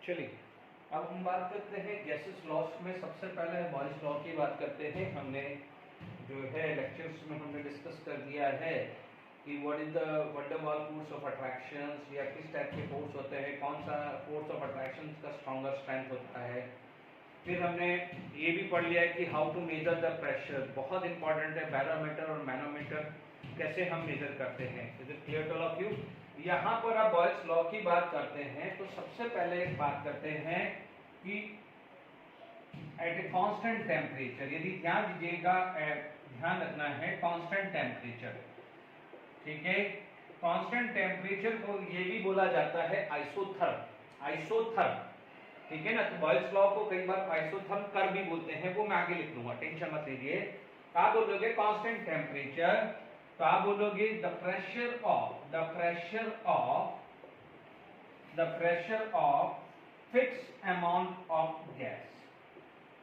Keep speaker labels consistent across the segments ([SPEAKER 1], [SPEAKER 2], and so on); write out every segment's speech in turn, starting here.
[SPEAKER 1] चलिए अब हम बात करते हैं गैसेस लॉस में। सबसे पहले बॉयल्स लॉ की बात करते हैं। हमने जो है लेक्चर्स में हमने डिस्कस कर दिया है कि व्हाट इज द वंडर वाल फोर्स ऑफ अट्रैक्शंस, या किस टाइप के फोर्स होते हैं, कौन सा फोर्स ऑफ अट्रैक्शन का स्ट्रॉन्गर स्ट्रेंथ होता है। फिर हमने ये भी पढ़ लिया है कि how to measure the pressure, बहुत इंपॉर्टेंट है। बैरोमीटर और मैनोमीटर कैसे हम मेजर करते हैं। Is it clear to all of you? यहाँ पर आप बॉयल्स लॉ की बात करते हैं तो सबसे पहले एक बात करते हैं कि एट ए कांस्टेंट टेम्परेचर, यदि ध्यान दीजिएगा, ध्यान रखना है कांस्टेंट टेम्परेचर, ठीक है। कांस्टेंट टेम्परेचर को ये भी बोला जाता है आइसोथर्म, आइसोथर्म, ठीक है ना। तो बॉयल्स लॉ को कई बार आइसोथर्म कर भी बोलते हैं, वो मैं आगे लिख लूंगा, टेंशन मत लीजिए। आप बोलोगे कांस्टेंट टेम्परेचर तो आप बोलोगे the pressure of fixed amount of gas,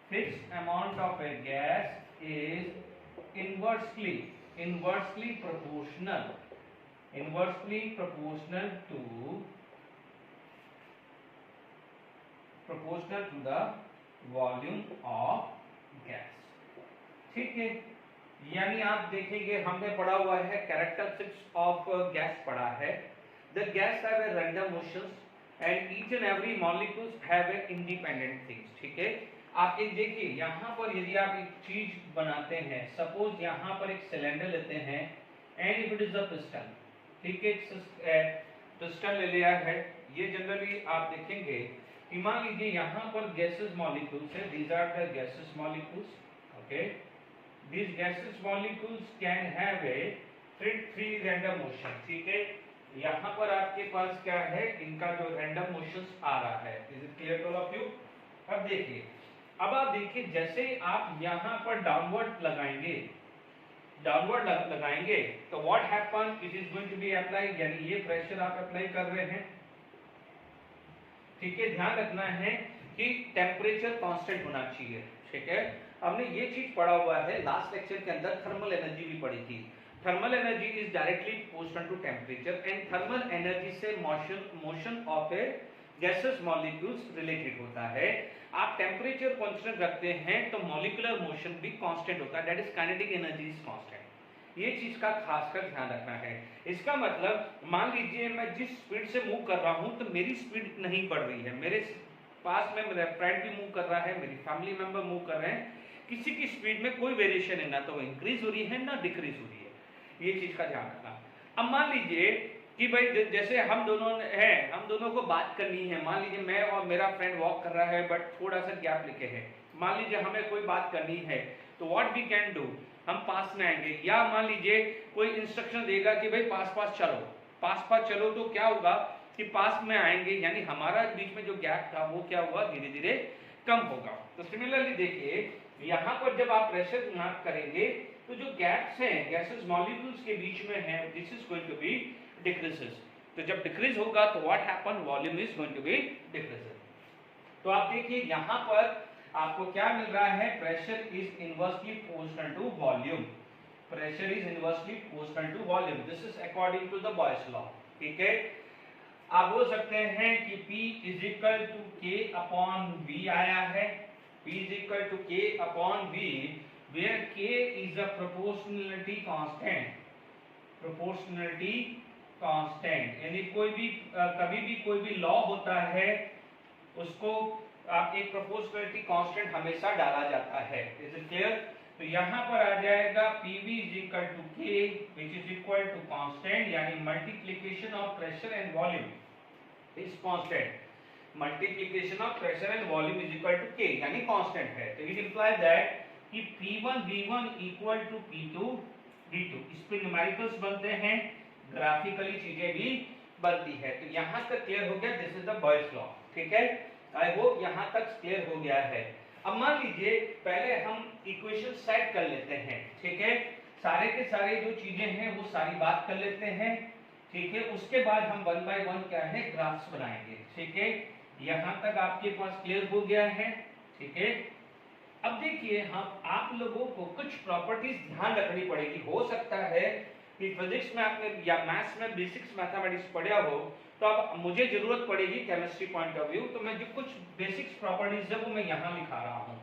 [SPEAKER 1] fixed amount of a gas is inversely proportional to the volume of gas, ठीक है। यानी आप देखेंगे हमने पढ़ा हुआ है कैरेक्टरिस्टिक्स ऑफ गैस पढ़ा है। The guys have a random motions and each and every molecules have a independent things, ठीक है। आप एक देखिए यहाँ पर यदि आप एक चीज बनाते हैं, सपोज यहाँ पर एक सिलेंडर लेते हैं and if it is a piston, ठीक है, पिस्टन ले लिया है। ये जनरली आप देखेंगे कि मान लीजिए यहाँ पर गैसेस मॉलिक्यूल्स है, these are the gases molecules, okay. These gaseous molecules can have a free random motion, ठीक है। यहाँ पर आपके पास क्या है, इनका जो रैंडम मोशंस आ रहा है। Is it clear to all of you? अब देखिए, अब आप देखिए जैसे आप यहाँ पर डाउनवर्ड लगाएंगे तो what happen, it is going to be applied, यानी ये प्रेशर आप अप्लाई कर रहे हैं, ठीक है। ध्यान रखना है कि टेम्परेचर कांस्टेंट होना चाहिए, ठीक है। हमने ये चीज पढ़ा हुआ है लास्ट लेक्चर के अंदर, थर्मल एनर्जी भी पढ़ी थी। Thermal energy is directly proportional to temperature and thermal energy से motion of a gases molecules related होता है। आप टेम्परेचर कांस्टेंट रखते हैं तो मॉलिक्यूलर मोशन भी कांस्टेंट होता है, that is kinetic energy is constant. ये चीज का खासकर ध्यान रखना है। इसका मतलब मान लीजिए मैं जिस स्पीड से मूव कर रहा हूं तो मेरी स्पीड नहीं बढ़ रही है, मेरे पास में मेरा फ्रेंड भी मूव कर रहा है, मेरी फैमिली मेंबर मूव कर रहे हैं, किसी की स्पीड में कोई वेरिएशन है, ना तो वो इंक्रीज हो रही है ना डिक्रीज हो रही है। ये चीज का ध्यान रखना। अब मान लीजिए कि भाई जैसे हम दोनों को बात करनी है, मान लीजिए मैं और मेरा फ्रेंड वॉक कर रहा है बट थोड़ा सा गैप लेके है। मान लीजिए हमें कोई बात करनी है तो व्हाट वी कैन डू, हम पास में आएंगे, या मान लीजिए कोई इंस्ट्रक्शन देगा कि भाई पास चलो तो क्या होगा कि पास में आएंगे, यानी हमारा बीच में जो गैप था वो क्या हुआ, धीरे धीरे कम होगा। तो सिमिलरली देखिए यहाँ पर जब आप प्रेशर मार्क करेंगे तो जो गैप्स हैं गैसेस मॉलिक्यूल्स के बीच में है, this is going to be decreases. तो जब डिक्रीज होगा तो what happen, volume is going to be decreases. तो आप देखिए यहाँ पर आपको क्या मिल रहा है, pressure is inversely proportional to volume, pressure is inversely proportional to volume, this is according to the Boyle's law, ठीक है। आप बोल सकते हैं कि P is equal to K upon V आया है, P is equal to K upon V, where K is a proportionality constant, यानी कोई भी कभी भी कोई भी लॉ होता है उसको आप एक प्रोपोर्शनलिटी कांस्टेंट हमेशा डाला जाता है। Is it clear? तो यहाँ पर आ जाएगा PV is equal to K which is equal to constant, यानी multiplication of pressure and volume is constant, multiplication of pressure and volume is equal to K, यानी कांस्टेंट है। तो इट इंप्लाइज दैट कि P1 V1 equal to P2 V2। इस पे numericals बनते हैं, graphically चीजें भी बनती है। तो यहां तक क्लियर हो गया, this is the Boyle's law, ठीक है। आई होप यहां तक क्लियर हो गया है। अब मान लीजिए पहले हम इक्वेशन सेट कर लेते हैं, ठीक है। सारे के सारे जो चीजें हैं वो सारी बात कर लेते हैं, ठीक है। उसके बाद हम वन बाय वन क्या है ग्राफ्स बनाएंगे, ठीक है। यहां तक आपके पास क्लियर हो गया है, ठीक है। अब देखिए हम आप लोगों को कुछ प्रॉपर्टीज ध्यान रखनी पड़ेगी। हो सकता है कि फिजिक्स में आपने या मैथ्स में बेसिक्स मैथमेटिक्स पढ़ा हो, तो अब मुझे जरूरत पड़ेगी केमिस्ट्री पॉइंट ऑफ व्यू, तो मैं जो कुछ बेसिक्स प्रॉपर्टीज है वो मैं यहाँ लिखा रहा हूँ।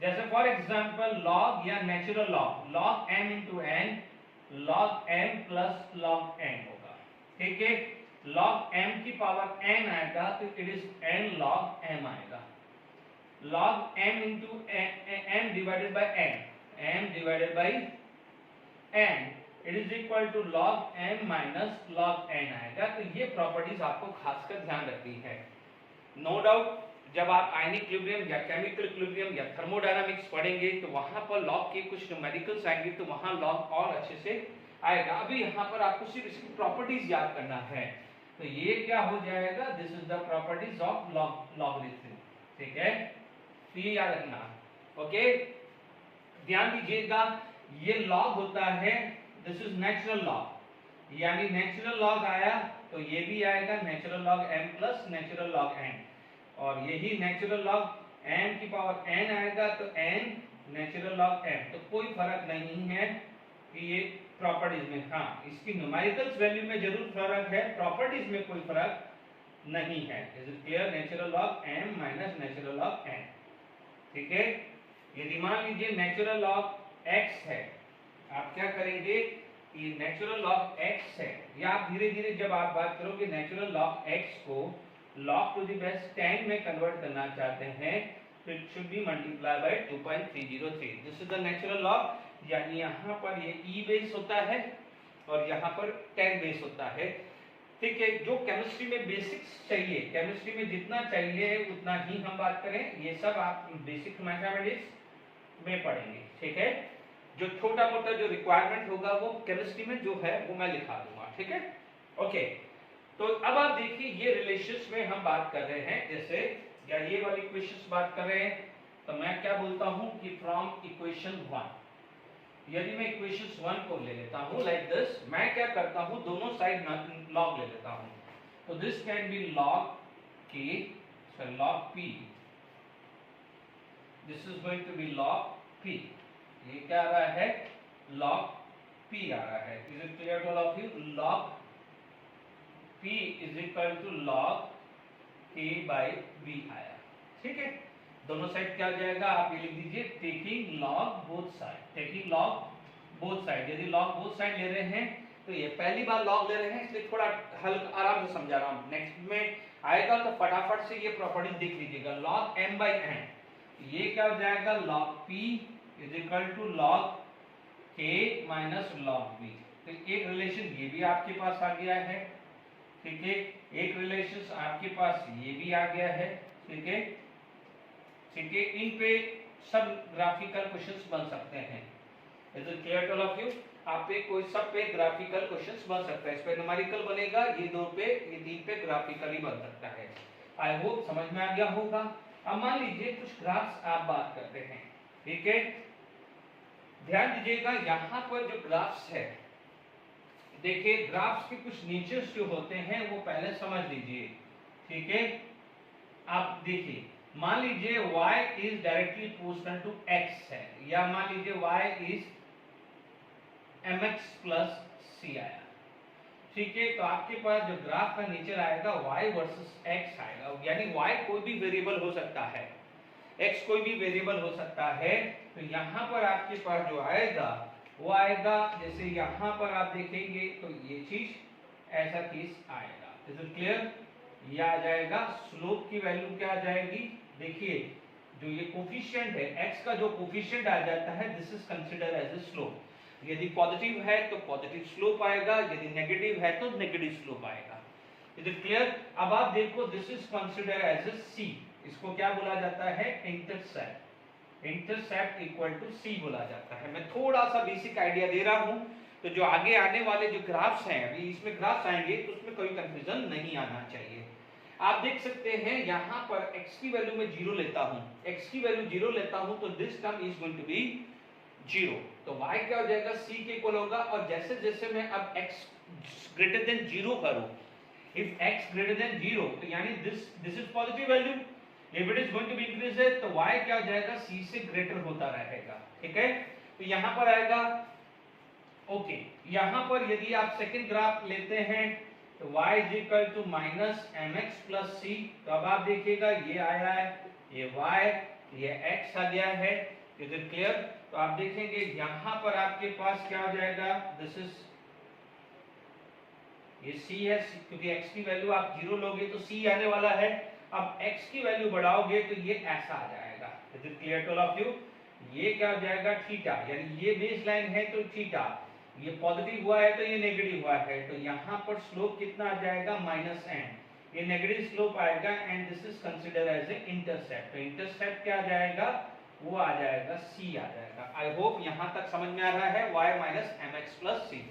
[SPEAKER 1] जैसे फॉर एग्जांपल लॉग या natural log, log m into n, log m plus log n होगा, ठीक है। log m की पावर n आएगा तो it is n log m आएगा। log m into m divided by n, m divided by n, it is equal to log m minus log n आएगा। तो ये प्रॉपर्टीज आपको खासकर ध्यान रखनी है। नो डाउट जब आप आयनिक इक्विलिब्रियम या केमिकल इक्विलिब्रियम या थर्मोडायनामिक्स पढ़ेंगे तो वहां पर लॉग के कुछ न्यूमेरिकल्स आएंगे, तो वहां लॉग और अच्छे से आएगा। अभी यहाँ पर आपको सिर्फ इसकी प्रॉपर्टीज याद करना है। तो ये क्या हो जाएगा, this is the properties of logarithm, ठीक है। तो ये याद रखना, ओके। ध्यान दीजिएगा, ये लॉग होता है, दिस इज नेचुरल लॉग, यानी नेचुरल लॉग आया तो ये भी आएगा natural log m plus natural log n, और यही नेचुरल लॉग m की पावर n आएगा तो n नेचुरल लॉग m। तो कोई फर्क नहीं है कि ये प्रॉपर्टीज में, हाँ इसकी न्यूमेरिकल्स वैल्यू में जरूर फर्क है, प्रॉपर्टीज में कोई फर्क नहीं है। Is it clear? Natural log m minus natural log n, ठीक है। यदि मान लीजिए नेचुरल लॉग x है, आप क्या करेंगे, ये नेचुरल लॉग x है, या आप धीरे धीरे जब आप बात करोगे नेचुरल लॉग x को log टू द बेस 10 में कन्वर्ट करना चाहते हैं, तो it should be multiply by 2.303। This is the natural log, यानी यहाँ पर ये e बेस होता है और यहाँ पर 10 बेस होता है, ठीक है। जो केमिस्ट्री में बेसिक्स चाहिए, केमिस्ट्री में जितना चाहिए उतना ही हम बात करें, ये सब आप बेसिक मैथमेटिक्स में पढ़ेंगे, ठीक है। जो छोटा मोटा जो रिक्वायरमेंट होगा वो केमिस्ट्री में जो है वो मैं लिखा दूंगा, ठीक है, ओके। तो अब आप देखिए ये रिलेशंस में हम बात कर रहे हैं, जैसे या ये वाली इक्वेशंस बात कर रहे हैं, तो मैं क्या बोलता हूं कि फ्रॉम इक्वेशन 1, यदि मैं इक्वेशन 1 को ले लेता हूं लाइक दिस, मैं क्या करता हूं दोनों साइड लॉग ले लेता हूं, तो this can be log k, so log p, this is going to be log p, ये क्या आ रहा है, log p आ रहा है। Is it clear to all of you? log p is equal to log k by b आया, ठीक है। दोनों साइड क्या हो जाएगा, आप ये लिख दीजिए taking log both side, taking log both side. यदि log बोथ साइड ले रहे हैं तो ये पहली बार log ले रहे हैं, इसलिए थोड़ा हल्का आराम से समझा रहा हूं, नेक्स्ट में आएगा तो फटाफट से ये प्रॉपर्टीज देख लीजिएगा। log m बाय n, ये क्या हो जाएगा, log p is equal to log k minus log b। तो एक रिलेशन ये भी आपके पास आ गया है, ठीक है। एक रिलेशन आपके पास ये भी आ गया है, ठीक है, ठीक है। इन पे सब ग्राफिकल क्वेश्चंस बन सकते हैं। Is it clear to all of you? आप पे कोई सब पे ग्राफिकल क्वेश्चंस बन सकता है, इस पे न्यूमेरिकल बनेगा, ये दो पे, ये तीन पे ग्राफिकली बन सकता है। आई होप समझ में आ गया होगा। अब मान लीजिए कुछ ग्राफ्स आप बात करते हैं, ठीक है। ध्यान दीजिएगा यहाँ पर जो ग्राफ्स है, देखिए ग्राफ्स के कुछ नेचर्स जो होते हैं वो पहले समझ लीजिए, ठीक है। आप देखिए, मान लीजिए y is directly proportional to x है, या मान लीजिए y is mx plus c आया, ठीक है। तो आपके पास जो ग्राफ का नेचर आएगा y वर्सेस x आएगा, यानी y कोई भी वेरिएबल हो सकता है, x कोई भी वेरिएबल हो सकता है। तो यहाँ पर आपके पास जो आएगा वो आएगा, जैसे यहाँ पर आप देखेंगे तो ये चीज ऐसा चीज आएगा। Is it clear? ये आ जाएगा, स्लोप की वैल्यू क्या आ जाएगी, देखिए जो ये कोफिशिएंट है x का जो कोफिशिएंट आ जाता है, this is consider as a slope. यदि पॉजिटिव है तो पॉजिटिव स्लोप आएगा, यदि नेगेटिव है तो नेगेटिव स्लोप आएगा। Is it clear? अब आप देखो, this is consider as a c, इसको क्या बोला जाता है, intercept. Intercept equal to c बोला जाता है। मैं थोड़ा सा बेसिक आइडिया दे रहा हूं, तो जो आगे आने वाले जो ग्राफ्स हैं, अभी इसमें ग्राफ्स आएंगे तो उसमें कोई कंफ्यूजन नहीं आना चाहिए। आप देख सकते हैं यहाँ पर x की वैल्यू में 0 लेता हूं, x की वैल्यू 0 लेता हूं तो this term is going to be 0, तो y क्या हो जाएगा, c के इक्वल होगा। और जैसे जैसे मैं अब x ग्रेटर देन 0 करूं, इफ x ग्रेटर देन 0, तो यानी this is positive value, if it is going to be increase है तो y क्या हो जाएगा, c से ग्रेटर होता रहेगा, ठीक है। तो यहाँ पर आएगा ओके, यहाँ पर यदि आप सेकंड ग्राफ लेते हैं तो y is equal to minus M X plus C, तो अब आप देखिएगा ये आया है, ये y, ये x आ गया है, इज इट क्लियर? तो आप देखेंगे यहाँ पर आपके पास क्या हो जाएगा, दिस इज ये c है, क्योंकि x की वैल्यू आप 0 लोगे तो c आने वाला है, अब x की वैल्यू बढ़ाओगे तो ये ऐसा आ जाएगा, is it clear to all of you? ये क्या हो जाएगा, थीटा, यानी ये बेस लाइन है तो थीटा, ये पॉजिटिव हुआ है तो ये नेगेटिव हुआ है, तो यहाँ पर स्लोप कितना आ जाएगा, माइनस एन, ये नेगेटिव स्लोप आएगा and this is consider as a intercept, तो इंटरसेप्ट क्या आ जाएगा, वो आ जाएगा c आ जाएगा। आई होप यहाँ तक समझ में आ रहा है, y minus M X plus C.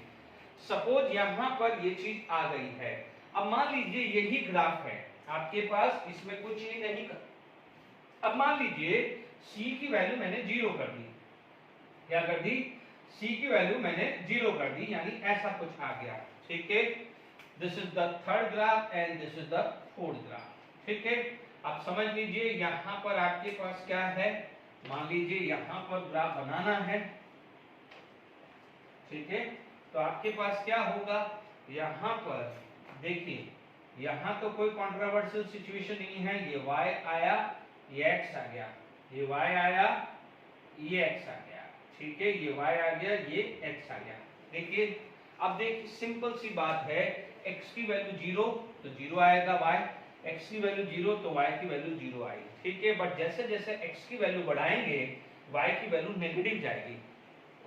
[SPEAKER 1] Suppose यहाँ पर ये चीज आ गई है, अब मान लीजिए यही ग्राफ है आपके पास, इसमें कुछ ही नहीं कर, अब मान लीजिए c की वैल्यू मैंने 0 कर दी, क्या कर दी, c की वैल्यू मैंने 0 कर दी, यानी ऐसा कुछ आ गया, ठीक है? This is the third graph and this is the fourth graph, ठीक है? आप समझ लीजिए यहाँ पर आपके पास क्या है, मान लीजिए यहाँ पर ग्राफ बनाना है, ठीक है? तो आपके पास क्या होगा, यहाँ पर देखिए, यहाँ तो कोई कंट्रोवर्शियल सिचुएशन नहीं है, ये y आया, ये x आ गया, ये y आया, ये x आ गया, ठीक है? ये y आ गया, ये x आ गया। देखिए, अब देखिए सिंपल सी बात है, x की वैल्यू 0 तो 0 आएगा y, x की वैल्यू 0 तो y की वैल्यू 0 आएगी, ठीक है? बट जैसे जैसे x की वैल्यू बढ़ाएंगे y की वैल्यू नेगेटिव जाएगी,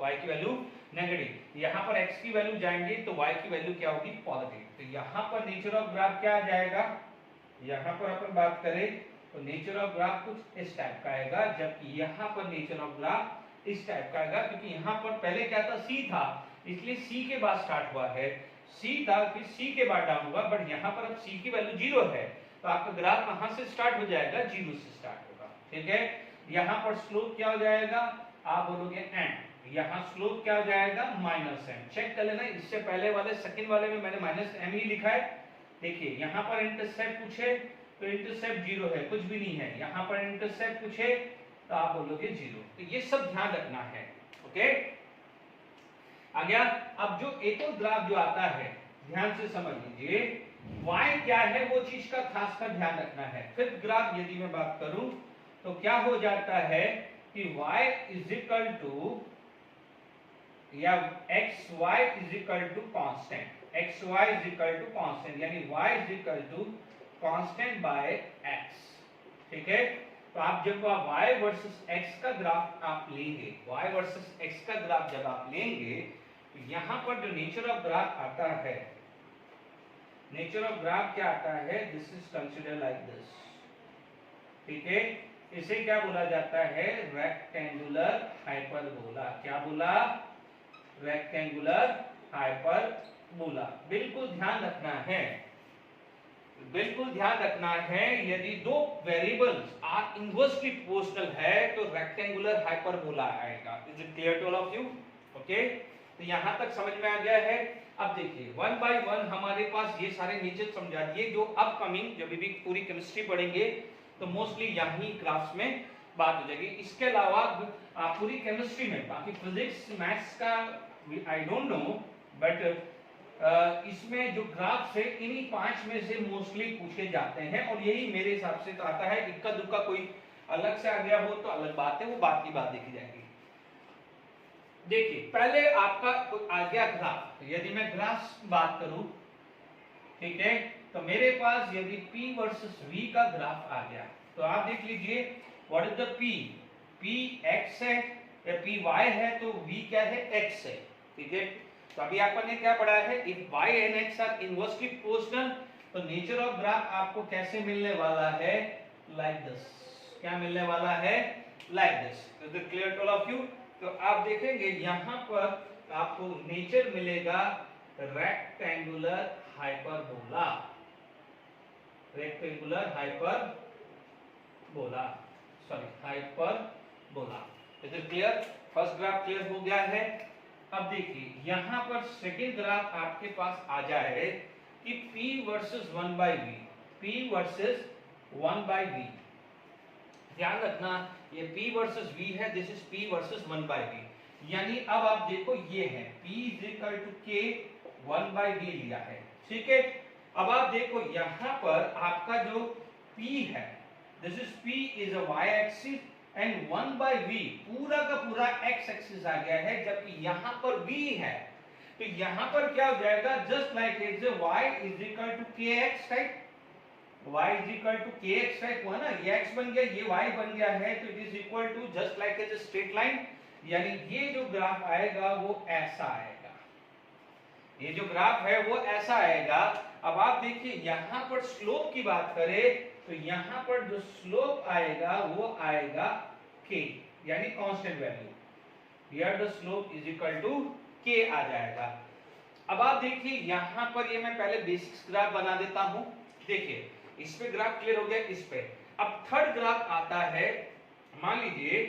[SPEAKER 1] y की वैल्यू नेगेटिव, यहाँ पर x की वैल्यू जाएंगे तो y की वैल्यू क्या होगी, पॉजिटिव। तो यहाँ पर नेचर ऑफ ग्राफ क्या आ जाएगा, यहाँ पर अपन बात करें तो नेचर ऑफ ग्राफ कुछ इस टाइप का आएगा, जबकि यहाँ पर नेचर ऑफ ग्राफ इस टाइप का आएगा, क्योंकि यहाँ पर पहले क्या था, c था, इसलिए c के बाद स्टार्ट हुआ है, c था फिर c के बाद डाउन हुआ, बट यहाँ पर अब c की वैल्यू 0 है, तो आपका ग्राफ कहाँ से स्टार्ट हो जाएगा, 0 से स्टार्ट होगा, ठीक है? यहाँ पर स्लोप क्या हो जाएगा, आप बोलोगे n, यहाँ स्लोप क्या हो जाएगा, माइनस एम। चेक कर लेना, इससे पहले वाले सेकंड वाले में मैंने माइनस एम ही लिखा है। देखिए यहाँ पर इंटरसेप्ट पूछे तो इंटरसेप्ट 0 है, कुछ भी नहीं है, यहाँ पर इंटरसेप्ट पूछे तो आप बोलोगे 0, तो ये सब ध्यान रखना है, ओके? आ गया? अब जो एक और ग्राफ जो आता है, ध्यान से समझ लीजिए, y क्या है वो चीज का खास कर ध्यान रखना है। फिफ्थ ग्राफ यदि मैं बात करूं तो क्या हो जाता है कि y इज इक्वल टू या xy is equal to constant, xy is equal to constant, यानी y is equal to constant by x, ठीक है? तो आप जब y वर्सेस x का ग्राफ आप लेंगे, y वर्सेस x का ग्राफ जब आप लेंगे तो यहाँ पर जो नेचर ऑफ ग्राफ आता है, नेचर ऑफ ग्राफ क्या आता है, this is consider like this, ठीक है? इसे क्या बोला जाता है, रेक्टेंगुलर हाइपरबोला। क्या बोला, रेक्टेंगुलर हाइपरबोला। बिल्कुल ध्यान रखना है, बिल्कुल ध्यान रखना है, यदि दो वेरिएबल्स आर इनवर्सली प्रोपोर्शनल है तो रेक्टेंगुलर हाइपरबोला आएगा। Is it clear to all of you? Okay, तो यहां तक समझ में आ गया है। अब देखिए वन बाय वन हमारे पास ये सारे नीचे समझा दिए, जो अपकमिंग जब भी पूरी केमिस्ट्री पढ़ेंगे तो मोस्टली यही क्लास में बात हो जाएगी। इसके अलावा पूरी केमिस्ट्री में बाकी फिजिक्स मैथ्स का आई डोंट नो, बट इसमें जो ग्राफ है इन्हीं 5 में से मोस्टली पूछे जाते हैं, और यही मेरे हिसाब से तो आता है। इक्का दुक्का कोई अलग से आ गया हो तो अलग बात है, वो बात की बात देखी जाएगी। देखिए पहले आपका आ गया ग्राफ, यदि मैं ग्राफ बात करूं, ठीक है, तो मेरे पास यदि P वर्सेस V का ग्राफ आ गया तो आप देख लीजिए what is the P, P x है या P y है, तो V क्या है, x है, ठीक है? तो अभी आपने क्या पढ़ा है, if y and x are inversely proportional, तो नेचर ऑफ ग्राफ आपको कैसे मिलने वाला है, लाइक दिस। क्या मिलने वाला है, like this. Is it clear to all of you? तो आप देखेंगे यहां पर आपको नेचर मिलेगा rectangular hyperbola, rectangular hyperbola, sorry hyperbola. Is it clear? First graph clear हो गया है। अब देखिए यहां पर सेकंड ग्राफ आपके पास आ जाए कि P versus 1 by V, P versus 1 by V। ध्यान रखना ये P वर्सेस V है, this is P versus 1 by V। यानी अब आप देखो ये है P इक्वल टू के 1/v लिया है, ठीक है। अब आप देखो यहां पर आपका जो P है, this is P is a y axis and 1/v पूरा का पूरा x एक्सिस आ गया है, जबकि यहां पर v है। तो यहां पर क्या हो जाएगा, just like is y is equal to kx type, y is equal to kx type हुआ ना, ये x बन गया, ये y बन गया है, तो it is equal to just like as a straight line. यानी ये जो ग्राफ आएगा वो ऐसा आएगा, ये जो ग्राफ है वो ऐसा आएगा। अब आप देखिए यहां पर स्लोप की बात करें तो यहां पर जो स्लोप आएगा वो आएगा k, यानी constant value, here the slope is equal to k आ जाएगा। अब आप देखिए यहां पर ये मैं पहले बेसिक्स ग्राफ बना देता हूं। देखिए इस पे ग्राफ क्लियर हो गया, इस पे अब थर्ड ग्राफ आता है। मान लीजिए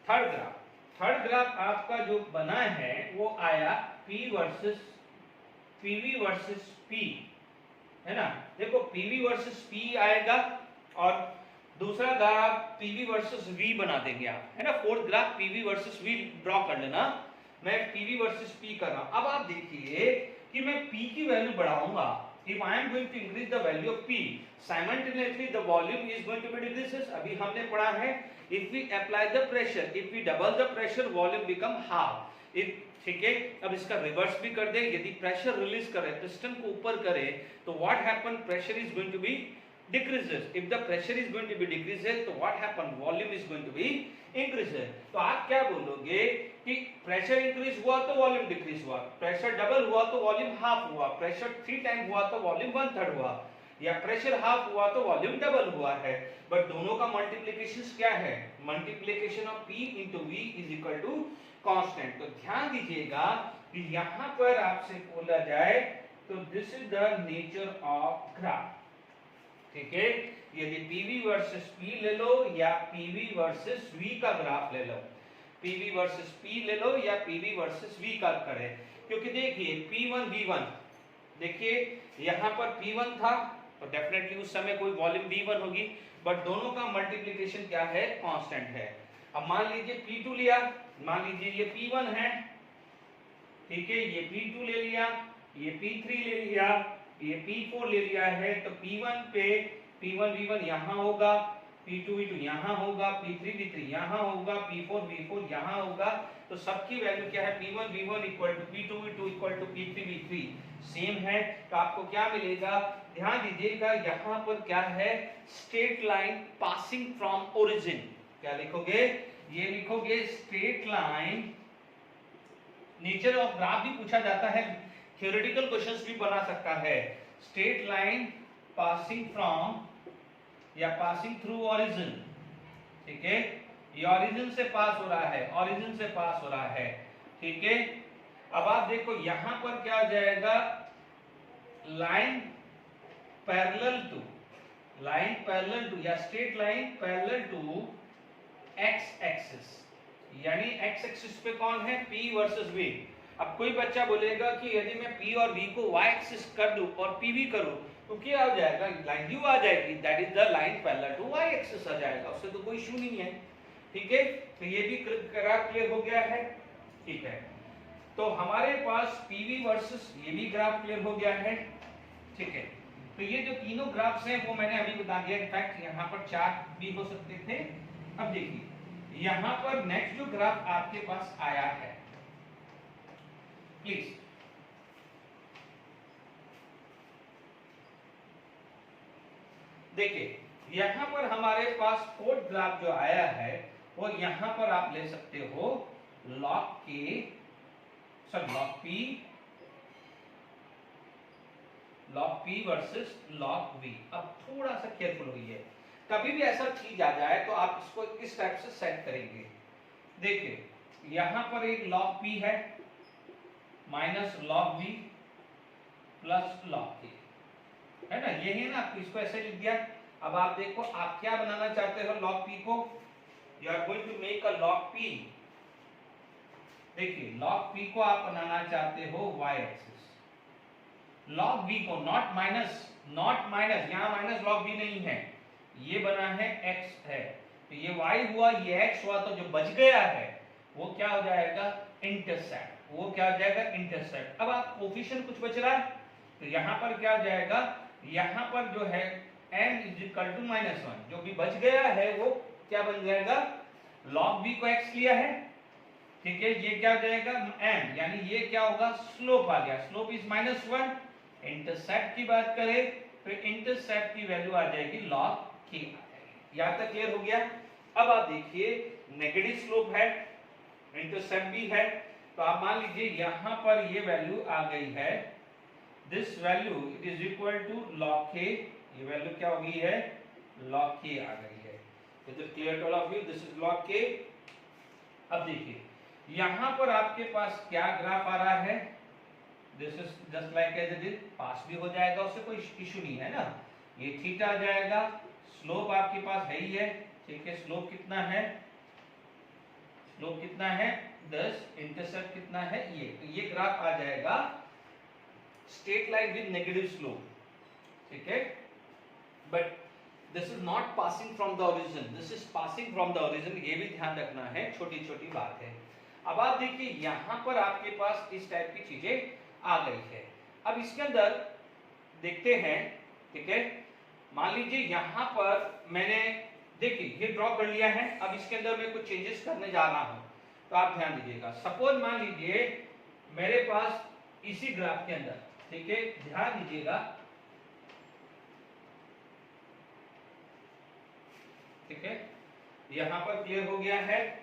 [SPEAKER 1] थर्ड ग्राफ आपका जो बना है वो आया P versus PV versus P, है ना। देखो PV वर्सेस P आएगा और दूसरा ग्राफ PV वर्सेस V बना देंगे आप, है ना। Fourth graph PV versus V draw कर लेना, मैं PV वर्सेस P कर रहा हूं। अब आप देखिए कि मैं P की वैल्यू बढ़ाऊंगा, if I am going to increase the value of P, simultaneously the volume is going to be decreases। अभी हमने पढ़ा है if we apply the pressure, if we double the pressure, volume become half। ठीक है, अब इसका reverse भी कर दे, यदि प्रेशर रिलीज करें पिस्टन को ऊपर करें तो what happen, pressure is going to be decreases। if the pressure is going to be decreases तो what happen, volume is going to be increases। तो आप क्या बोलोगे कि प्रेशर इंक्रीज हुआ तो वॉल्यूम डिक्रीज हुआ, प्रेशर डबल हुआ तो वॉल्यूम हाफ हुआ, प्रेशर 3 टाइम हुआ तो वॉल्यूम 1/3 हुआ, या प्रेशर हाफ हुआ तो वॉल्यूम डबल हुआ है। बट दोनों का मल्टीप्लिकेशन क्या है, multiplication of P into V is equal to constant. तो ध्यान दीजिएगा कि यहां पर आपसे बोला जाए तो this is the nature of graph, ठीक है। यदि PV वर्सेस P ले लो या PV वर्सेस V का ग्राफ ले लो, PV वर्सेस P ले लो या PV वर्सेस V का करें, क्योंकि देखिए P1 V1, देखिए यहां पर P1 था तो डेफिनेटली उस समय कोई वॉल्यूम V1 होगी, बट दोनों का मल्टीप्लिकेशन क्या है, कांस्टेंट है। अब मान लीजिए P2 लिया, मान लीजिए ये P1 है, ठीक है, ये P2 ले लिया, ये P3 ले लिया, ये P4 ले लिया है, तो P1 पे P1 V1 यहां होगा, P2 V2 यहां होगा, P3 V3 यहां होगा, P4 V4 यहां होगा। तो सबकी वैल्यू क्या है, P1 V1 equal to P2 V2 equal to P3 V3 same है। तो आपको क्या मिलेगा, ध्यान दीजिएगा यहां पर क्या है, straight line passing from origin. क्या लिखोगे, ये लिखोगे straight line, nature of graph भी पूछा जाता है, थ्योरेटिकल क्वेश्चंस भी बना सकता है। स्ट्रेट लाइन पासिंग फ्रॉम या पासिंग थ्रू ओरिजिन, ठीक है, ये ओरिजिन से पास हो रहा है, ओरिजिन से पास हो रहा है, ठीक है। अब आप देखो यहां पर क्या हो जाएगा, line parallel to, line parallel to या straight line parallel to X axis, यानी एक्स एक्सिस पे कौन है, P वर्सेस V। अब कोई बच्चा बोलेगा कि यदि मैं P और V को y एक्सिस कर दूं और PV करूं तो क्या हो जाएगा, लाइन U आ जाएगी, that is the line parallel to y axis आ जाएगा, उससे तो कोई इशू नहीं है, ठीक है। तो ये भी ग्राफ क्लियर हो गया है, ठीक है। तो हमारे पास PV वर्सेस ये भी ग्राफ क्लियर हो गया है, ठीक है। तो ये जो तीनों ग्राफ्स हैं वो मैंने अभी बता दिया, इनफैक्ट यहाँ पर चार्ट भी हो सकते थे। अब देखिए यहाँ पर नेक्स्ट जो ग्राफ आपके पास आया है, प्लीज देखिए यहां पर हमारे पास फोर्थ ग्राफ जो आया है वो यहां पर आप ले सकते हो लॉग के, sorry log P versus log V। अब थोड़ा सा केयरफुल होइए, कभी भी ऐसा चीज आ जाए तो आप इसको इस टाइप से सेट करेंगे। देखिए यहां पर एक लॉग P है minus log V plus log K, है ना, यही है ना, इसको ऐसे लिख दिया। अब आप देखो आप क्या बनाना चाहते हो, लॉग P को, you are going to make a log P। देखिए लॉग P को आप बनाना चाहते हो y एक्सिस, लॉग V को नॉट माइनस, यहां माइनस लॉग V नहीं है, ये बना है x है, तो ये y हुआ, ये x हुआ, तो जो बच गया है वो क्या हो जाएगा, इंटरसेप्ट। वो क्या हो जाएगा, इंटरसेप्ट। अब आप कोफिशिएंट कुछ बच रहा है, तो यहाँ पर क्या हो जाएगा, यहाँ पर जो है m इज इक्वल टू -1, जो भी बच गया है वो क्या बन जाएगा, log v को x लिया है, ठीक है, ये क्या हो जाएगा m, यानी ये क्या होगा, स्लोप आ गया, स्लोप इज -1। इंटरसेप्ट की बात करें तो इंटरसेप्ट की वैल्यू आ जाएगी log k आ जाएगी। यहाँ तक क्लियर हो गया। अब आप देखिए नेगेटिव स्लोप है, इंटरसेप्ट भी है, तो आप मान लीजिए यहाँ पर ये वैल्यू आ गई है, this value it is equal to log k, ये वैल्यू क्या हो गई है, log k आ गई है। Is it clear to all of you, this is log k। अब देखिए यहाँ पर आपके पास क्या ग्राफ आ रहा है, this is just like as it is, pass भी हो जाएगा, उससे कोई इशू नहीं है ना, ये थीटा आ जाएगा, स्लोप आपके पास है ही है, ठीक है, स्लोप कितना है, स्लोप कितना है 10, इंटरसेप्ट कितना है ये, तो ये ग्राफ आ जाएगा straight line with negative slope, ठीक है, but this is not passing from the origin, this is passing from the origin, ये भी ध्यान रखना है, छोटी छोटी बात है। अब आप देखिए यहाँ पर आपके पास इस टाइप की चीजें आ गई है। अब इसके अंदर देखते हैं, ठीक है, मान लीजिए यहाँ पर मैंने देखिए ये ड्रॉ कर लिया है, अब इसके अंदर मैं कुछ चेंजेस करने जा रहा हूँ, तो आप ध्यान दीजिएगा। सपोज मान लीजिए मेरे पास इसी ग्राफ के अंदर, ठीक है, ध्यान दीजिएगा, ठीक है, यहाँ पर क्लियर हो गया है।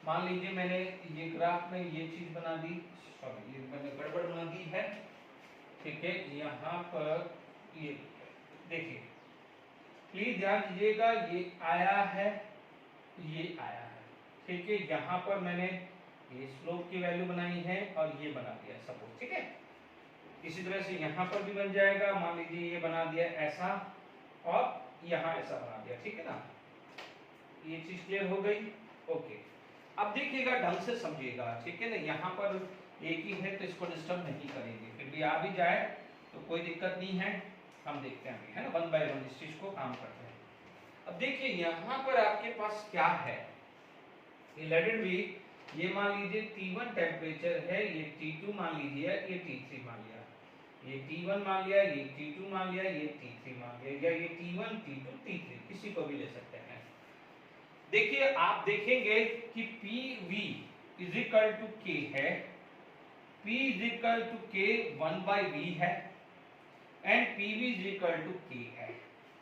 [SPEAKER 1] मान लीजिए मैंने ये ग्राफ में ये चीज बना दी, सॉरी ये मैंने गड़बड़ बना दी है, ठीक है, यहाँ पर ये देखिए, प्लीज ध्यान दीजिएगा, ये आया है, ये आया है, ठीक है, यहाँ पर मैंने ये स्लोप की वैल्यू बनाई है और ये बना दिया सपोज, ठीक है, इसी तरह से यहाँ पर भी बन जाएगा, मान लीजिए ये बना दिया ऐसा और यहाँ ऐसा बना दिया, ठीक है ना, ये चीज क्लियर हो गई, ओके। अब देखिएगा ढंग से समझिएगा, ठीक है ना, यहाँ पर एक ही है तो इसको डिस्टर्ब नहीं करेंगे, फिर भी आ भी जाए तो कोई दिक्कत नहीं है, हम देखते हैं है ना, 1 बाय 1 इस चीज को काम करते हैं। अब देखिए यहाँ पर आपके पास क्या है, लेट इट बी, ये मान लीजिए T1 टेम्परेचर है, ये T2 मान लीजिए, ये T3 मान लिया, ये T1 मान लिया, ये T2 मान लिया, ये T3 मान लिया, या ये T1 T2 T3 किसी को भी ले सकते हैं। देखिए आप देखेंगे कि PV is equal to K है, P is equal to K 1 by V है, and PV is equal to K है,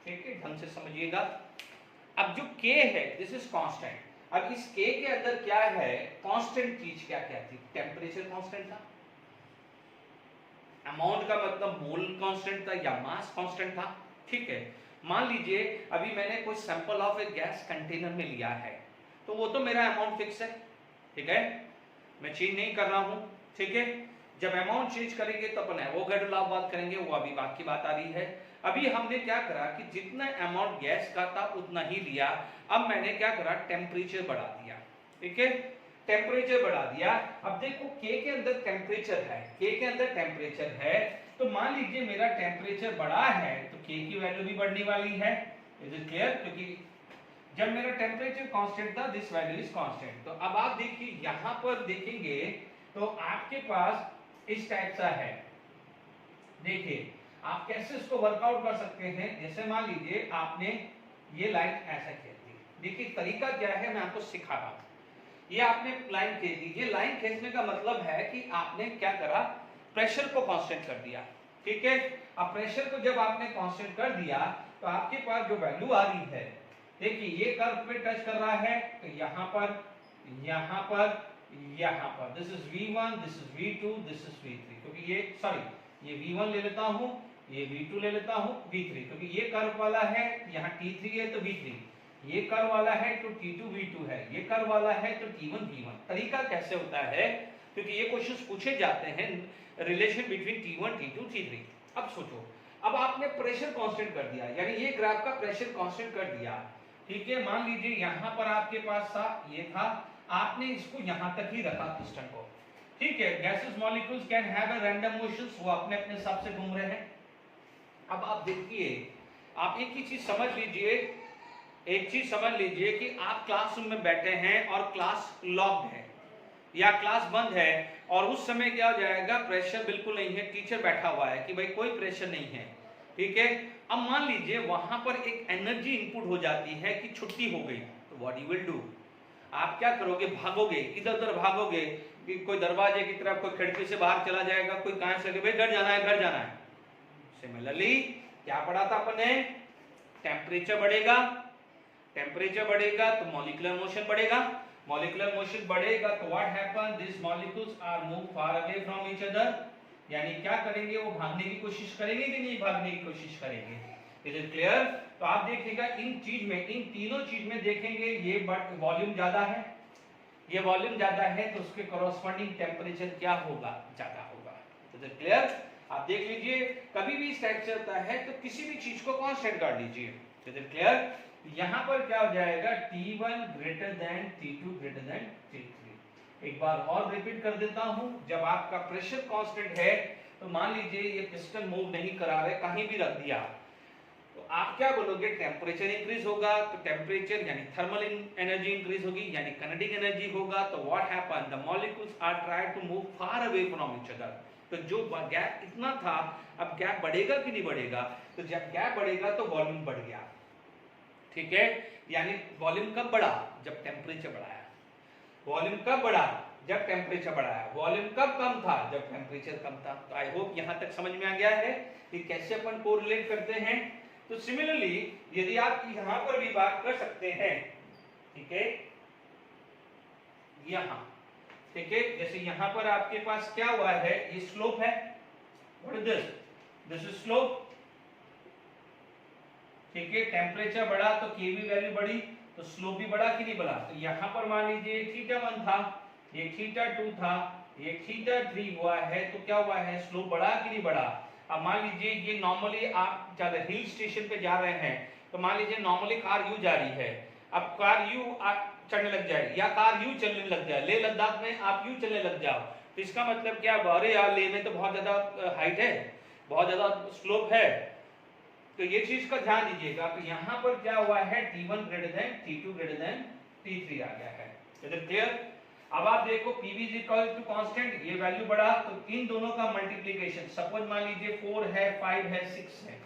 [SPEAKER 1] ठीक है, ढंग से समझिएगा। अब जो K है दिस इज कांस्टेंट, अब इस K के अंदर क्या है, कांस्टेंट चीज क्या क्या थी, टेम्परेचर कांस्टेंट था, अमाउंट का मतलब मोल कांस्टेंट था या मास कांस्टेंट था, ठीक है। मान लीजिए अभी मैंने कोई sample of a gas container में लिया है, तो वो तो मेरा अमाउंट फिक्स है, ठीक है, मैं चेंज नहीं कर रहा हूं, ठीक है। जब अमाउंट चेंज करेंगे तो अपन एवोगैड्रो लॉ बात करेंगे, वो अभी बात की बात आ रही है। अभी हमने क्या करा कि जितना अमाउंट गैस का था उतना ही लिया, अब मैंने क्या करा, टेम्परेचर बढ़ा दिया, ठीक है, टेम्परेचर बढ़ा दिया। अब देखो K के अंदर टेम्परेचर है, K के अंदर टेम्परेचर है, तो मान लीजिए मेरा टेम्परेचर बढ़ा है तो K की वैल्यू भी बढ़ने वाली है, इज इट क्लियर, क्योंकि जब मेरा टेम्परेचर कांस्टेंट था दिस वैल्यू इज कांस्टेंट। तो अब आप देखिए यहाँ पर देखेंगे तो आपके पास इस टाइप सा है, देखिए आप कैसे इसको वर्कआउट कर सकते हैं। जैसे मान लीजिए आपने ये लाइन ऐसा खींच दी, देखिए तरीका क्या है मैं आपको सिखा रहा हूँ, ये आपने लाइन खींच दी, ये लाइन खींचने का मतलब है कि आपने क्या करा, प्रेशर को कांस्टेंट कर दिया, ठीक है। अब प्रेशर को जब आपने कांस्टेंट कर दिया तो आपके पास जो वैल्यू आ रही है, देखिए ये कर्व पे टच कर रहा है, तो यहाँ पर यहाँ पर यहाँ पर this is V1, this is V2, this is V3, क्योंकि ये सॉरी ये V1 ले लेता हूँ, ये V2 ले लेता हूँ, V3, क्योंकि ये कर्व वाला है, यहाँ T3 है तो V3, ये कर्व वाला है तो T2 V2 है, ये कर्व वाला है तो T1 V1। तरीका कैसे होता है, क्योंकि ये क्वेश्चंस पूछे जाते हैं relation between T1 T2 T3। अब सोचो, अब आपने प्रेशर कांस्टेंट कर दिया, यानी ये ग्राफ का प्रेशर कांस्टेंट कर दिया, ठीक है। मान लीजिए यहाँ पर आपके पास था, ये था, आपने इसको यहाँ तक ही रखा पिस्टन को, ठीक है। Gases molecules can have a random motions, वो अपने अपने हिसाब से घूम रहे हैं। अब आप देखिए आप एक ही चीज समझ लीजिए, एक चीज समझ लीजिए कि आप क्लासरूम में बैठे हैं और क्लास लॉक्ड है या क्लास बंद है, और उस समय क्या हो जाएगा, प्रेशर बिल्कुल नहीं है, टीचर बैठा हुआ है कि भाई कोई प्रेशर नहीं है, ठीक है। अब मान लीजिए वहां पर एक एनर्जी इनपुट हो जाती है कि छुट्टी हो गई, तो व्हाट यू विल डू, आप क्या करोगे, भागोगे, इधर उधर भागोगे, कि कोई दरवाजे की तरफ, कोई खिड़की से बाहर चला जाएगा, कोई कहां से, भाई घर जाना है, घर जाना है। सिमिलरली क्या पढ़ा था अपने, टेम्परेचर बढ़ेगा, टेम्परेचर बढ़ेगा तो मॉलिक्यूलर मोशन बढ़ेगा, मॉलिक्यूलर मोशन बढ़ेगा तो what happen, this molecules are move far away from each other, यानी क्या करेंगे, वो भागने की कोशिश करेंगे कि नहीं भागने की कोशिश करेंगे। Is it clear? तो आप देखिएगा इन चीज में, इन तीनों चीज में देखेंगे ये वॉल्यूम ज्यादा है, ये वॉल्यूम ज्यादा है तो उसके कॉरस्पॉन्डिंग टेम्परेचर क्या होगा, ज्यादा होगा। Is it clear? आप देख लीजिए कभी भी इस टाइप से होता है तो किसी भी चीज को कांस्टेंट कर लीजिए। Is it clear? यहां पर क्या हो जाएगा, T1 greater than T2 greater than T3। एक बार और रिपीट कर देता हूं, जब आपका प्रेशर कांस्टेंट है तो मान लीजिए ये पिस्टन मूव नहीं करा रहे, कहीं भी रख दिया, तो आप क्या बोलोगे, टेम्परेचर इंक्रीज होगा, तो टेम्परेचर यानी थर्मल एनर्जी इंक्रीज होगी, यानी काइनेटिक एनर्जी होगा, तो what happen, the molecules are try to move far away from each other. तो जो गैप इतना था, अब गैप बढ़ेगा कि नहीं बढ़ेगा, तो जब गैप बढ़ेगा तो वॉल्यूम बढ़ गया, ठीक है। यानी वॉल्यूम कब बढ़ा, जब टेम्परेचर बढ़ाया, वॉल्यूम कब बढ़ा, जब टेम्परेचर बढ़ाया, वॉल्यूम कब कम था, जब टेम्परेचर कम था। तो आई होप यहां तक समझ में आ गया है कि कैसे अपन कोरिलेट करते हैं। तो सिमिलरली यदि आप यहां पर भी बात कर सकते हैं, ठीक है, यहां, ठीक है, जैसे यहां पर आपके पास क्या हुआ है, ये स्लोप है, what is this, this is slope, ठीक है। टेम्परेचर बढ़ा तो केवी वैल्यू बढ़ी तो स्लोप भी बढ़ा कि नहीं बढ़ा। तो यहां पर मान लीजिए θ1 था, ये θ2 था, ये θ3 हुआ है, तो क्या हुआ है, स्लोप बढ़ा कि नहीं बढ़ा। अब मान लीजिए ये नॉर्मली आप ज्यादा हिल स्टेशन पे जा रहे हैं, तो मान लीजिए नॉर्मली कार यू जा रही है, अब कार यू चढ़ने लग जाए या कार यू चलने लग जाए, लेह लद्दाख में आप यू चलने लग जाओ, तो इसका मतलब क्या, अरे यार लेह में तो बहुत ज्यादा हाइट है, बहुत ज्यादा स्लोप है, तो ये चीज का ध्यान दीजिएगा। तो यहां पर क्या हुआ है, T1 greater than T2 greater than T3 आ गया है। Is it clear? अब आप देखो PV is equal to constant, ये वैल्यू बढ़ा तो इन दोनों का मल्टीप्लिकेशन, सपोज मान लीजिए 4 है, 5 है, 6 है,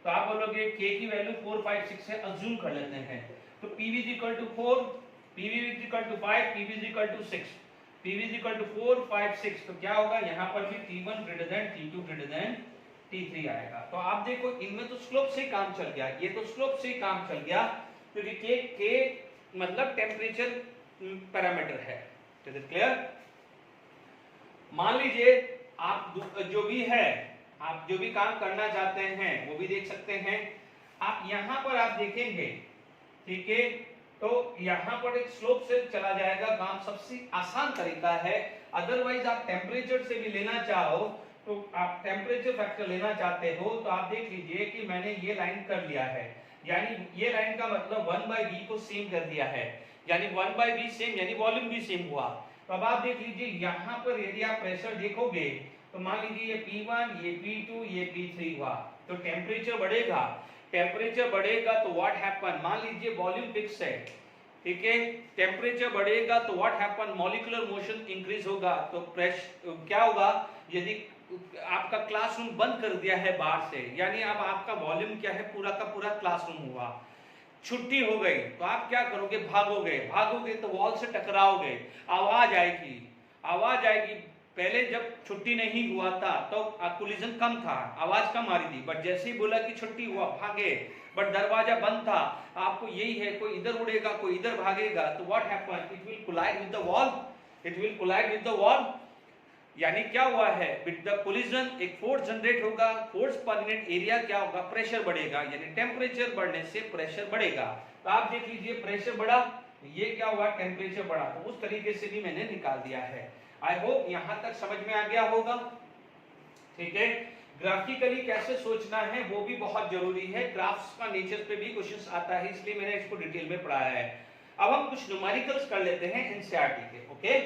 [SPEAKER 1] तो आप बोलोगे K की वैल्यू 4 5 6 है, अज्यूम कर लेते हैं, तो PV is equal to 4, PV is equal to 5, PV is equal to 6, PV is equal to 4 5 6, तो क्या होगा, यहां पर भी T1 greater than T2 greater than T3 आएगा। तो आप देखो इनमें तो स्लोप से काम चल गया, ये तो स्लोप से काम चल गया, क्योंकि K मतलब टेम्परेचर पैरामीटर है। Is it clear? मान लीजिए आप जो भी है, आप जो भी काम करना चाहते हैं वो भी देख सकते हैं। आप यहां पर आप देखेंगे, ठीक है, तो यहां पर एक स्लोप से चला जाएगा काम, सबसे आसान तरीका है। अदरवाइज आप टेम्परेचर से भी लेना चाहो, तो आप टेम्परेचर फैक्टर लेना चाहते हो, तो आप देख लीजिए कि मैंने ये लाइन कर लिया है, यानी ये लाइन का मतलब 1/v को सेम कर दिया है, यानी 1/v सेम, यानी वॉल्यूम भी सेम हुआ। तो अब आप देख लीजिए यहां पर यदि आप प्रेशर देखोगे तो मान लीजिए ये P1, ये P2, ये P3 हुआ, तो टेम्परेचर बढ़ेगा, टेम्परेचर बढ़ेगा तो व्हाट हैपन, मान लीजिए वॉल्यूम फिक्स है, ठीक है, टेम्परेचर बढ़ेगा तो what happen, molecular motion increase होगा, तो प्रेशर क्या होगा, यदि आपका क्लासरूम बंद कर दिया है बाहर से, यानी अब आपका वॉल्यूम क्या है, पूरा का पूरा क्लासरूम हुआ, छुट्टी हो गई, तो आप क्या करोगे, भागोगे, भागोगे तो वॉल से टकराओगे, आवाज आएगी, आवाज आएगी। पहले जब छुट्टी नहीं हुआ था तो कोलिजन कम था, आवाज कम आ रही थी, बट जैसे ही बोला कि छुट्टी हुआ, भागे, बट दरवाजा बंद था, आपको यही है, कोई इधर उड़ेगा, कोई इधर भागेगा, तो what happen, it will collide with the wall, it will collide with the wall, यानी क्या हुआ है, विद द कोलिजन एक फोर्स जनरेट होगा, फोर्स पर यूनिट एरिया क्या होगा, प्रेशर बढ़ेगा, यानी टेम्परेचर बढ़ने से प्रेशर बढ़ेगा। तो आप देख लीजिए प्रेशर बढ़ा, ये क्या हुआ, टेम्परेचर बढ़ा, तो उस तरीके से भी मैंने निकाल दिया है। आई होप यहां तक समझ में आ गया होगा, ठीक है। ग्राफिकली कैसे सोचना है वो भी बहुत जरूरी है, ग्राफ्स का नेचर पे भी क्वेश्चंस आता है, इसलिए मैंने इसको डिटेल में पढ़ाया है। अब हम कुछ न्यूमेरिकल्स कर लेते हैं एनसीईआरटी के, ओके।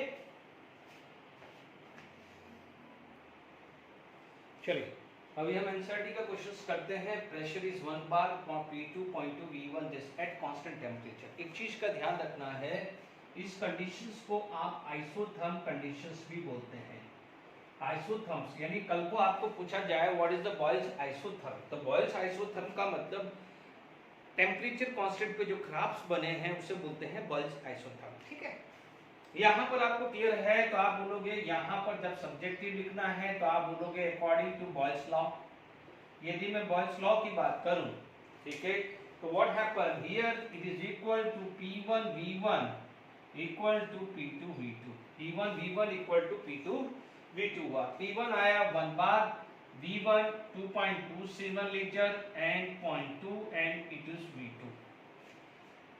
[SPEAKER 1] चलिए अभी हम एनसीईआरटी का क्वेश्चंस करते हैं। Pressure is 1 bar P2 0.2 V1 this at constant temperature. एक चीज का ध्यान रखना है, इस कंडीशंस को आप आइसोथर्म कंडीशंस भी बोलते हैं। आइसोथर्म्स यानी कल को आपको पूछा जाए what is the boils isotherm, तो बॉयल्स आइसोथर्म का मतलब टेम्परेचर कांस्टेंट पे जो ग्राफ्स बने हैं उसे बोलते हैं बॉयल्स आइसोथर्म। ठीक है, यहाँ पर आपको क्लियर है तो आप बोलोगे, यहाँ पर जब सब्जेक्टिव लिखना है तो आप बोलोगे अकॉर्डिंग टू बॉयल्स लॉ। यदि मैं बॉयल्स लॉ की बात करूं, ठीक है, तो what happen here, it is equal to P1 V1 equal to P2 V2। P1 V1 equal to P2 V2 हुआ। P1 आया 1 bar, V1 2.27 litre and 0.2 and it is V2।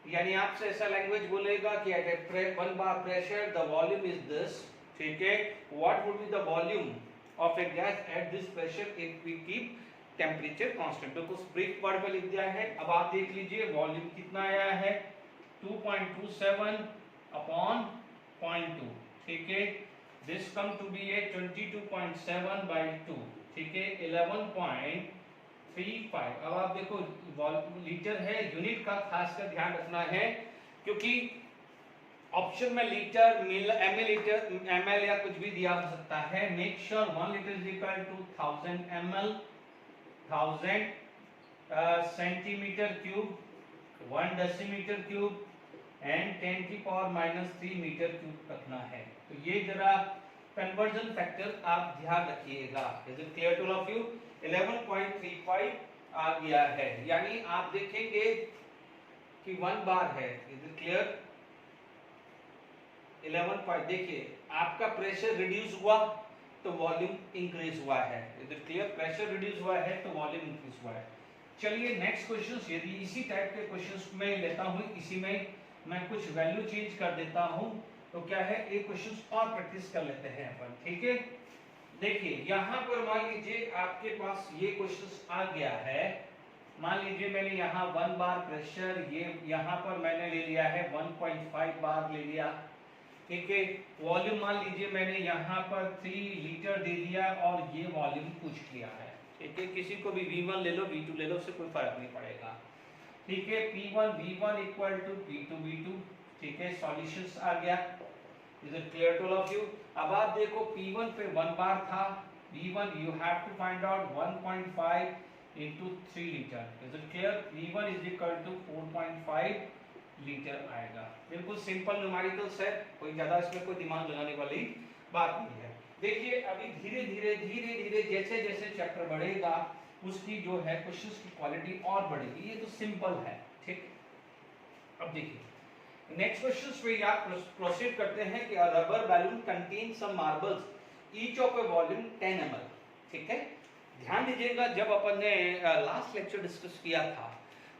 [SPEAKER 1] यानी आपसे ऐसा लैंग्वेज बोलेगा कि at 1 bar pressure the volume is this. ठीक है, what would be the volume of a gas at this pressure if we keep temperature constant. तो कुछ brief word में लिख दिया है। अब आप देख लीजिए वॉल्यूम कितना आया है, 2.27 अपॉन 0.2। ठीक है, this come to be a 22.7 by 2। ठीक है, 11.35। अब आप देखो लीटर है, यूनिट का खास कर ध्यान रखना है क्योंकि ऑप्शन में लीटर ml या कुछ भी दिया हो सकता है। Make sure 1 litre is equal to 1000 ml, 1000 centimetre cube, 1 decimetre cube and 10⁻³ metre cube रखना है। तो ये जरा कन्वर्जन फैक्टर आप ध्यान रखिएगा। Is it clear to all of you? 11.35 आ गया है, यानी आप देखेंगे कि 1 बार है। Is it clear? 11. देखिए आपका प्रेशर रिड्यूस हुआ तो वॉल्यूम इंक्रीज हुआ है। Is it clear? Pressure reduce हुआ है तो वॉल्यूम इंक्रीज हुआ है। चलिए नेक्स्ट क्वेश्चंस, यदि इसी टाइप के क्वेश्चंस में लेता हूं, इसी में मैं कुछ वैल्यू चेंज कर देता हूं, तो क्या है, एक क्वेश्चंस और प्रैक्टिस कर लेते हैं अपन। ठीक है, देखिए यहाँ पर मान लीजिए आपके पास ये क्वेश्चंस आ गया है। मान लीजिए मैंने यहाँ 1 बार प्रेशर, ये यहाँ पर मैंने ले लिया है 1.5 बार ले लिया। ठीक है, वॉल्यूम मान लीजिए मैंने यहाँ पर 3 लीटर दे दिया और ये वॉल्यूम पूछ लिया है। ठीक है, किसी को भी V1 ले लो, V2 ले लो, उससे कोई फर्क नहीं पड़ेगा। ठीक है, P1 V1 equal to P2 V2। ठीक है, सॉल्यूशंस आ गया। Is it clear to all of you? अब आप देखो P1 पे 1 बार था, V1 you have to find out 1.5 into 3 litre. Is it clear? V1 is equal to 4.5 litre आएगा। बिल्कुल सिंपल न्यूमेरिकल्स है, कोई ज्यादा इसमें कोई दिमाग लगाने वाली बात नहीं है। देखिए अभी धीरे धीरे जैसे जैसे चैप्टर बढ़ेगा उसकी जो है क्वेश्चंस की क्वालिटी और बढ़ेगी। ये तो सिंपल है। ठीक, अब देखिए नेक्स्ट क्वेश्चंस पे आप प्रोसीड करते हैं कि rubber balloon contain some marbles each of a volume 10 ml। ठीक है, ध्यान दीजिएगा जब अपन ने लास्ट लेक्चर डिस्कस किया था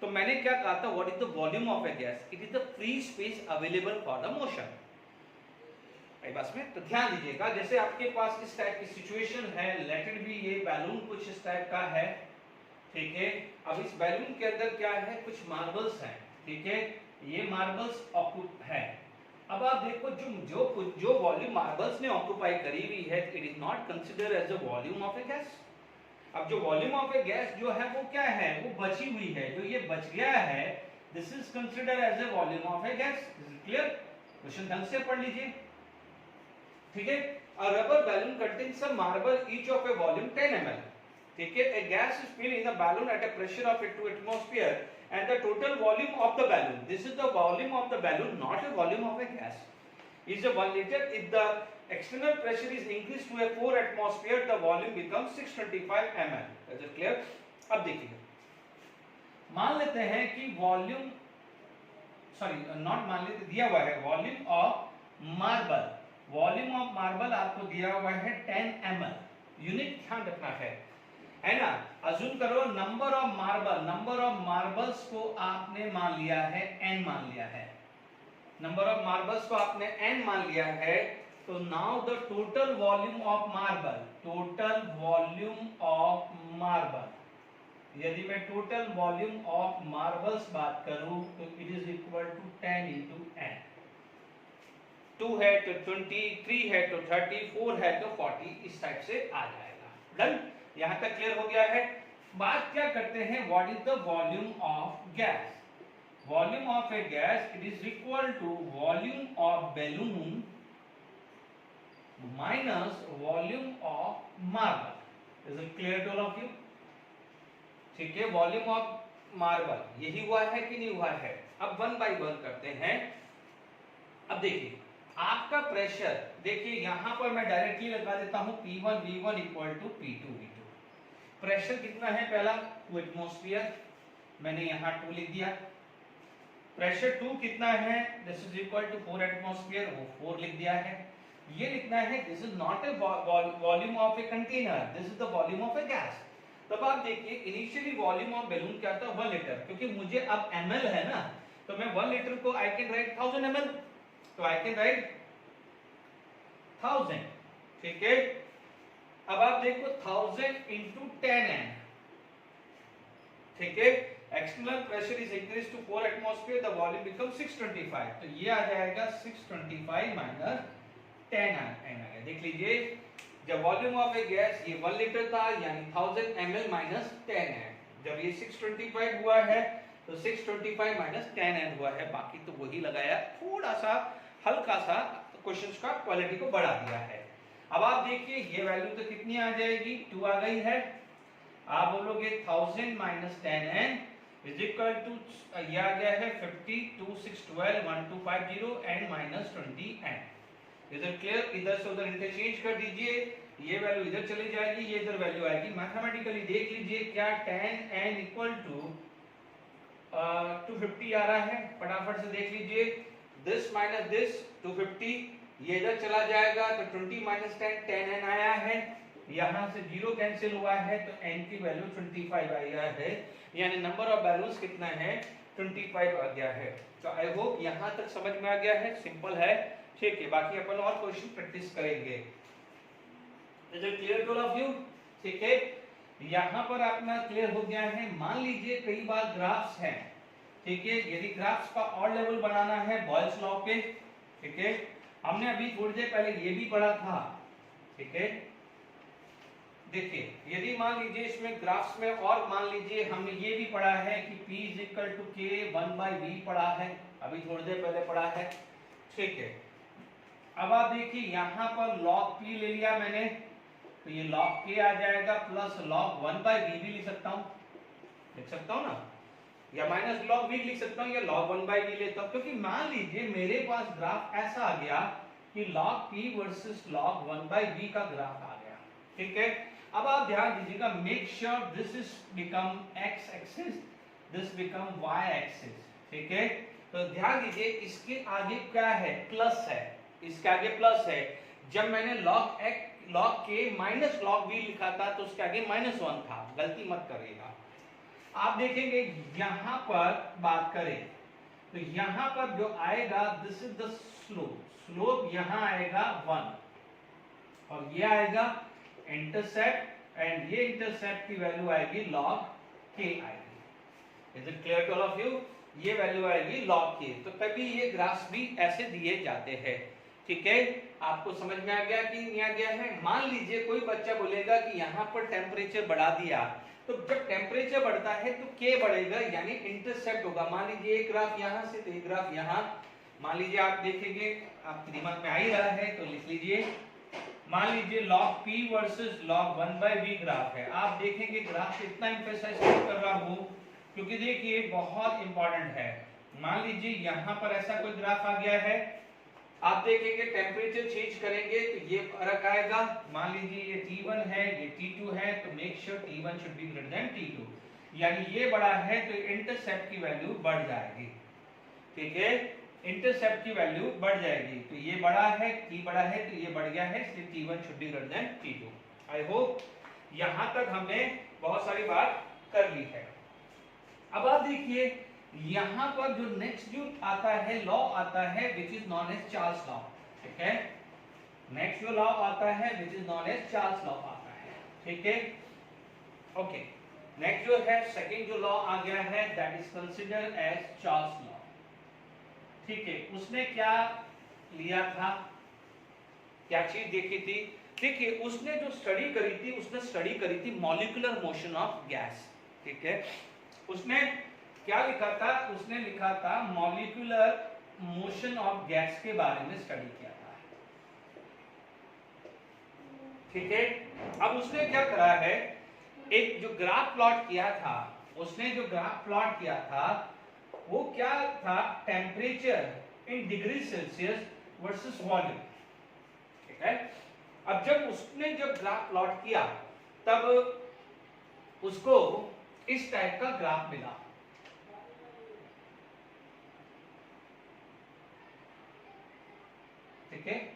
[SPEAKER 1] तो मैंने क्या कहा था, what is the volume of a gas? It is the free space available for the motion. भाई बस में तो ध्यान दीजिएगा, जैसे आपके पास इस टाइप की सिचुएशन है, लेट इट बी ये बैलून कुछ इस टाइप का है। ठीक है, अब इस बैलून के अंदर क्या है, कुछ मार्बल्स हैं। ठीक है, ये मार्बल्स ऑक्यूप है। अब आप देखो जो वॉल्यूम मार्बल्स ने ऑक्यूपाई करी हुई है, it is not consider as a volume of a gas. अब जो वॉल्यूम ऑफ ए गैस जो है वो क्या है, वो बची हुई है, जो ये बच गया है, this is consider as a volume of a gas. Is it clear? Question ढंग से पढ़ लीजिए। ठीक है, a rubber balloon contains some marble each of a volume 10 ml। ठीक है, a gas is filled in the balloon at a pressure of 2 atmosphere and the total volume of the balloon, this is the volume of the balloon, not a volume of a gas, is a 1 liter। if the external pressure is increased to a 4 atmosphere the volume becomes 625 ml। is it clear? अब देखिए मान लेते हैं कि volume not मान लेते, दिया हुआ है volume of marble. Volume of marble आपको दिया हुआ है 10 ml। यूनिट ध्यान रखना है ना। अज्यूम करो नंबर ऑफ मार्बल्स को आपने मान लिया है n मान लिया है, नंबर ऑफ मार्बल्स को आपने n मान लिया है। तो now the total volume of marble, यदि मैं टोटल वॉल्यूम ऑफ मार्बल्स बात करूं तो it is equal to 10 into n। 2 है तो 20, 3 है तो 30, 4 है तो 40, इस टाइप से आ जाएगा। डन? यहां तक क्लियर हो गया है। बात क्या करते हैं, what is the volume of gas. Volume of a gas it is equal to volume of balloon minus volume of marble. Is it clear to all of you? ठीक है, वॉल्यूम ऑफ मार्बल यही हुआ है कि नहीं हुआ है। अब वन बाय वन करते हैं। अब देखिए आपका प्रेशर, देखिए यहां पर मैं डायरेक्टली लगा देता हूं P1 V1 equal to P2 V2। Pressure कितना है, पहला 2 एटमॉस्फेयर, मैंने यहां 2 लिख दिया। प्रेशर 2 कितना है, this is equal to 4 atmosphere, वो 4 लिख दिया है। ये लिखना है this is not a volume of a container, this is the volume of a gas. तब आप देखिए इनिशियली वॉल्यूम ऑफ बैलून क्या था, 1 लीटर, क्योंकि मुझे अब ml है ना, तो मैं 1 लीटर को आई कैन राइट 1000 ml, तो आई कैन राइट 1000। ठीक है, अब आप देखो 1000 इंटू 10n। ठीक है, external pressure is increase to 4 atmosphere, the volume become 625, तो ये आ जाएगा 625 माइनस 10n। देख लीजिए जब वॉल्यूम ऑफ ए गैस ये 1 लीटर था, यानी 1000 ml माइनस 10 है। जब ये 625 हुआ है तो 625 माइनस 10n हुआ है, बाकी तो वही लगाया, थोड़ा सा हल्का सा क्वेश्चंस का क्वालिटी को बढ़ा दिया है। अब आप देखिए ये वैल्यू तो कितनी आ जाएगी, 2 आ गई है। आप बोलोगे 1000 minus 10n is equal to, ये आ गया है 50, 2 6 12 1250 एंड माइनस 20n। इधर क्लियर, इधर से उधर इंटरचेंज कर दीजिए, ये वैल्यू इधर चली जाएगी, ये इधर वैल्यू आएगी। मैथमेटिकली देख लीजिए क्या 10n इक्वल टू 250 आ रहा है, फटाफट से देख लीजिए, दिस माइनस दिस 250, ये इधर चला जाएगा तो 20 माइनस 10 10n आया है, यहां से 0 कैंसिल हुआ है तो n की वैल्यू 25 आया है, यानी नंबर ऑफ बैलून्स कितना है, 25 आ गया है। तो आई होप यहां तक समझ में आ गया है, सिंपल है। ठीक है, बाकी अपन और क्वेश्चन प्रैक्टिस करेंगे। Is it clear to all of you? ठीक है, यहां पर अपना क्लियर हो गया है। मान लीजिए कई बार ग्राफ्स हैं, ठीक है, यदि ग्राफ्स का और लेवल बनाना है बॉयल्स लॉ पे, ठीक है, हमने अभी थोड़ी देर पहले ये भी पढ़ा था। ठीक है, देखिए यदि मान लीजिए इसमें ग्राफ्स में और मान लीजिए हमने ये भी पढ़ा है कि P is equal to K 1/V पढ़ा है, अभी थोड़ी देर पहले पढ़ा है। ठीक है, अब आप देखिए यहां पर log P ले लिया मैंने, तो ये log K आ जाएगा प्लस log 1/V भी लिख सकता हूं, लिख सकता हूं ना, या माइनस log V लिख सकता हूं, या log 1/V लेता हूं, क्योंकि मान लीजिए मेरे पास ग्राफ ऐसा आ गया कि log P versus log 1/V का ग्राफ आ गया। ठीक है, अब आप ध्यान दीजिएगा, make sure this is become x axis, this become y axis. ठीक है, तो ध्यान दीजिए इसके आगे क्या है, प्लस है, इसके आगे प्लस है। जब मैंने log k minus log v लिखा था तो उसके आगे -1 था, गलती मत करिएगा। आप देखेंगे यहां पर बात करें तो यहां पर जो आएगा this is the slope, slope यहां आएगा 1 और ये आएगा इंटरसेप्ट, एंड ये इंटरसेप्ट की वैल्यू आएगी log k आएगी। Is it clear to all of you? ये वैल्यू आएगी log k। तो कभी ये ग्राफ्स भी ऐसे दिए जाते हैं। ठीक है, आपको समझ में आ गया कि नहीं आ गया है? मान लीजिए कोई बच्चा बोलेगा कि यहाँ पर टेम्परेचर बढ़ा दिया, तो जब टेम्परेचर बढ़ता है तो k बढ़ेगा, यानी इंटरसेप्ट होगा। मान लीजिए एक ग्राफ यहाँ से, तो एक ग्राफ यहाँ, मान लीजिए आप देखेंगे, आपके दिमाग में आ ही रहा है तो लिख लीजिए। मान लीजिए log P versus log 1/V graph है। आप देखेंगे ग्राफ इतना एम्फेसाइज कर रहा हूँ क्योंकि देखिए बहुत इंपॉर्टेंट है। मान लीजिए यहाँ पर ऐसा कोई ग्राफ आ गया है, आप देखेंगे टेम्परेचर चेंज करेंगे तो ये फर्क आएगा। मान लीजिए ये T1 है, ये T2 है, तो make sure T1 should be greater than T2, यानी ये बड़ा है तो इंटरसेप्ट की वैल्यू बढ़ जाएगी। ठीक है, इंटरसेप्ट की वैल्यू बढ़ जाएगी, तो ये बड़ा है, T बड़ा है तो ये बढ़ गया है, इसलिए T1 should be greater than T2। I hope यहां तक हमने बहुत सारी बात कर ली है। अब आप देखिए यहां पर जो नेक्स्ट जो आता है लॉ आता है which is known as Charles law. ठीक है, नेक्स्ट जो लॉ आता है which is known as Charles law आता है। ठीक है, ओके, नेक्स्ट जो है सेकंड जो लॉ आ गया है that is considered as Charles law. ठीक है, उसने क्या लिया था, क्या चीज देखी थी, देखिए उसने जो स्टडी करी थी, उसने स्टडी करी थी मॉलिक्यूलर मोशन ऑफ गैस, ठीक है। उसने क्या लिखा था, उसने लिखा था मॉलिक्यूलर मोशन ऑफ गैस के बारे में स्टडी किया था, ठीक है। अब उसने क्या करा है, एक जो ग्राफ प्लॉट किया था, उसने जो ग्राफ प्लॉट किया था वो क्या था, temperature in degree Celsius versus volume, ठीक है। अब जब उसने जब ग्राफ प्लॉट किया तब उसको इस टाइप का ग्राफ मिला, ठीक है,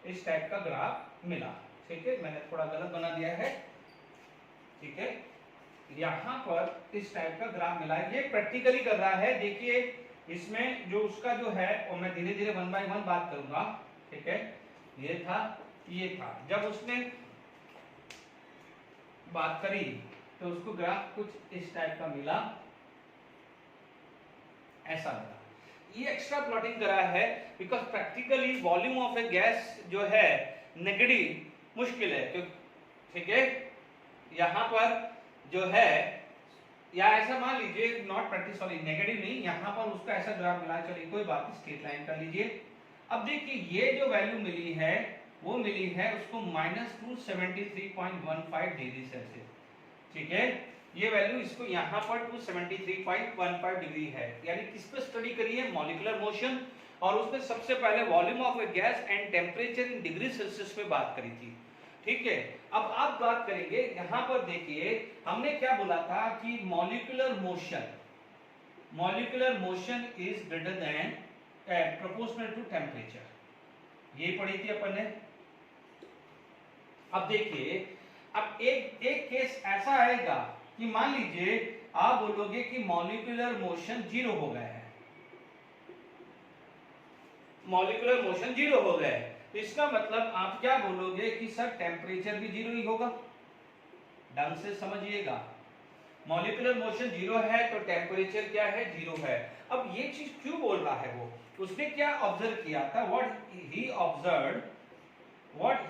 [SPEAKER 1] इस टाइप का ग्राफ मिला, ठीक है। मैंने थोड़ा गलत बना दिया है, ठीक है। यहां पर इस टाइप का ग्राफ मिला है, ये प्रैक्टिकली कर रहा है। देखिए इसमें जो उसका जो है और मैं धीरे धीरे 1 बाय 1 बात करूंगा, ठीक है। ये था, ये था, जब उसने बात करी तो उसको ग्राफ कुछ इस टाइप का मिला, ऐसा मिला। ये एक्स्ट्रा प्लॉटिंग करा है because practically volume of a gas जो है नेगेटिव मुश्किल है, ठीक है। यहां पर जो है, या ऐसा मान लीजिए नॉट प्रैक्टिस, सॉरी नेगेटिव नहीं, यहां पर उसका ऐसा ग्राफ मिला, चलिए कोई बात नहीं, स्ट्रेट लाइन कर लीजिए। अब देखिए ये जो वैल्यू मिली है वो मिली है उसको -273.15 डिग्री सेल्सियस, ठीक है। ये वैल्यू इसको यहाँ पर 273.15 डिग्री है, यानी किस पे स्टडी करी है, मॉलिक्यूलर मोशन, और उसमें सबसे पहले volume of a gas and temperature in degree Celsius पे बात करी थी, ठीक है। अब आप बात करेंगे यहाँ पर, देखिए हमने क्या बोला था कि molecular motion is greater than proportional to temperature, ये पढ़ी थी अपन ने। अब देखिए, अब एक केस ऐसा आएगा कि मान लीजिए आप बोलोगे कि मॉलिक्यूलर मोशन 0 हो गया है, मॉलिक्यूलर मोशन 0 हो गया है, तो इसका मतलब आप क्या बोलोगे कि सर टेम्परेचर भी 0 ही होगा। ढंग से समझिएगा, मॉलिक्यूलर मोशन 0 है तो टेम्परेचर क्या है, 0 है। अब ये चीज क्यों बोल रहा है वो, उसने क्या ऑब्जर्व किया था, व्हाट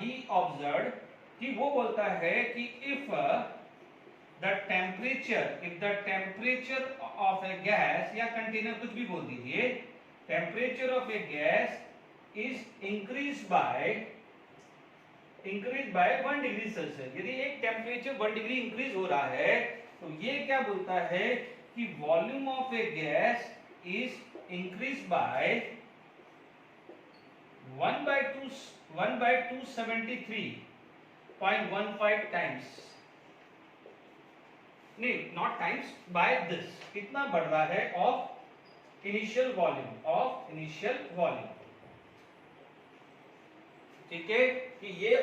[SPEAKER 1] ही ऑब्जर्व्ड कि वो बोलता है कि if the temperature of a gas या कंटेनर, कुछ भी बोल दीजिए, temperature of a gas is increase by 1 degree Celsius, यदि एक टेम्परेचर 1 डिग्री इंक्रीज हो रहा है तो ये क्या बोलता है कि volume of a gas is increase by 1/273.15 times, नहीं नॉट टाइम्स, बाय दिस, कितना बढ़ रहा है, ऑफ इनिशियल वॉल्यूम, ठीक है। कि ये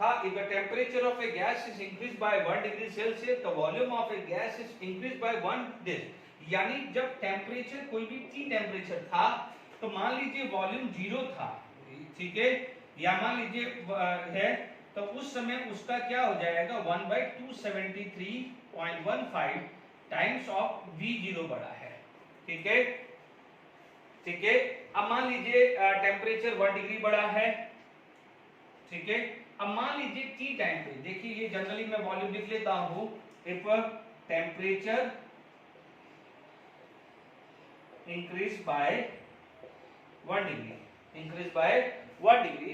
[SPEAKER 1] था, if the temperature of a gas is increased by 1 degree Celsius, the volume of a gas is increased by 1 this, यानी जब टेम्परेचर कोई भी T टेम्परेचर था तो मान लीजिए वॉल्यूम 0 था, ठीक है, या मान लीजिए है, तो उस समय उसका क्या हो जाएगा, 1/273.15 टाइम्स ऑफ V0 बढ़ा है, ठीक है, ठीक है। अब मान लीजिए टेम्परेचर 1 डिग्री बढ़ा है, ठीक है। अब मान लीजिए T टाइम पे, देखिए ये जनरली मैं वॉल्यूम लिख लेता हूं, if temperature increase by 1 degree,